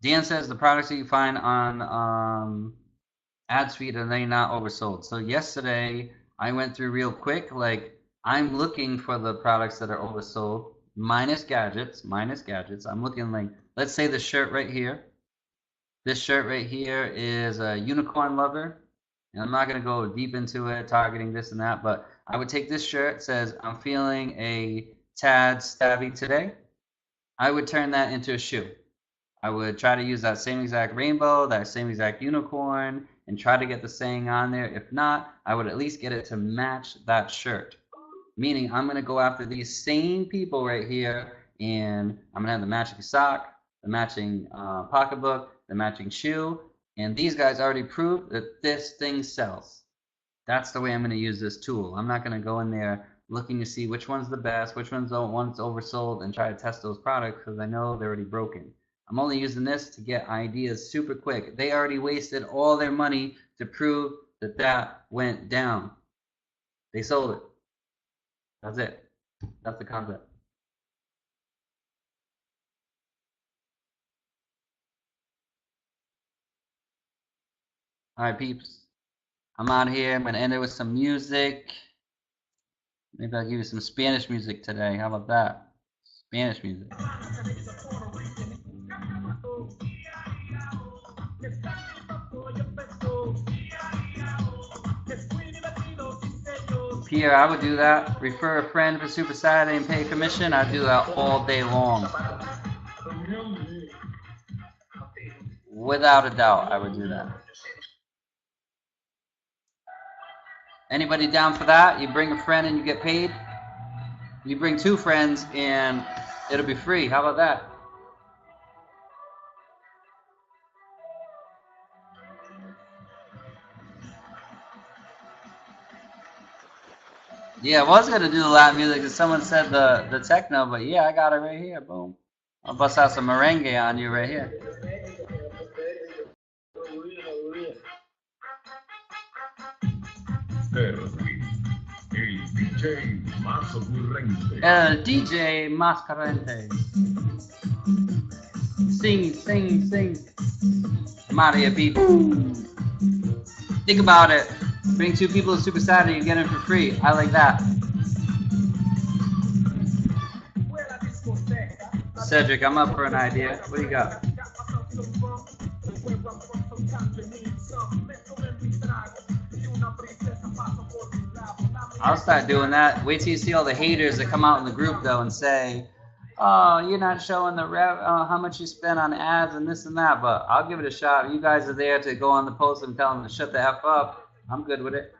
Dan says the products that you find on Adzfeed, are they not oversold? So yesterday I went through real quick. Like, I'm looking for the products that are oversold, minus gadgets. I'm looking like, let's say the shirt right here. This shirt right here is a unicorn lover. And I'm not going to go deep into it, targeting this and that, but I would take this shirt, says, I'm feeling a tad stabby today. I would turn that into a shoe. I would try to use that same exact rainbow, that same exact unicorn, and try to get the saying on there. If not, I would at least get it to match that shirt. Meaning I'm going to go after these same people right here, and I'm going to have the matching sock, the matching pocketbook, the matching shoe, and these guys already proved that this thing sells. That's the way I'm going to use this tool. I'm not going to go in there looking to see which one's the best, which one's oversold, and try to test those products because I know they're already broken. I'm only using this to get ideas super quick. They already wasted all their money to prove that that went down. They sold it. That's it. That's the concept. All right, peeps. I'm out here. I'm going to end it with some music. Maybe I'll give you some Spanish music today. How about that? Spanish music. Pierre, I would do that. Refer a friend for Super Saturday and pay commission. I'd do that all day long. Without a doubt, I would do that. Anybody down for that? You bring a friend and you get paid. You bring 2 friends and it'll be free. How about that? Yeah, I was gonna do the Latin music because someone said the techno, but yeah, I got it right here. Boom. I'll bust out some merengue on you right here. El DJ más corriente. Sing, sing, sing. I'm out of here, people. Think about it. Bring 2 people to Super Saturday, you get them for free. I like that. Cedric, I'm up for an idea. What do you got? I'll start doing that. Wait till you see all the haters that come out in the group though and say, "Oh, you're not showing the how much you spent on ads and this and that." But I'll give it a shot. You guys are there to go on the post and tell them to shut the F up. I'm good with it.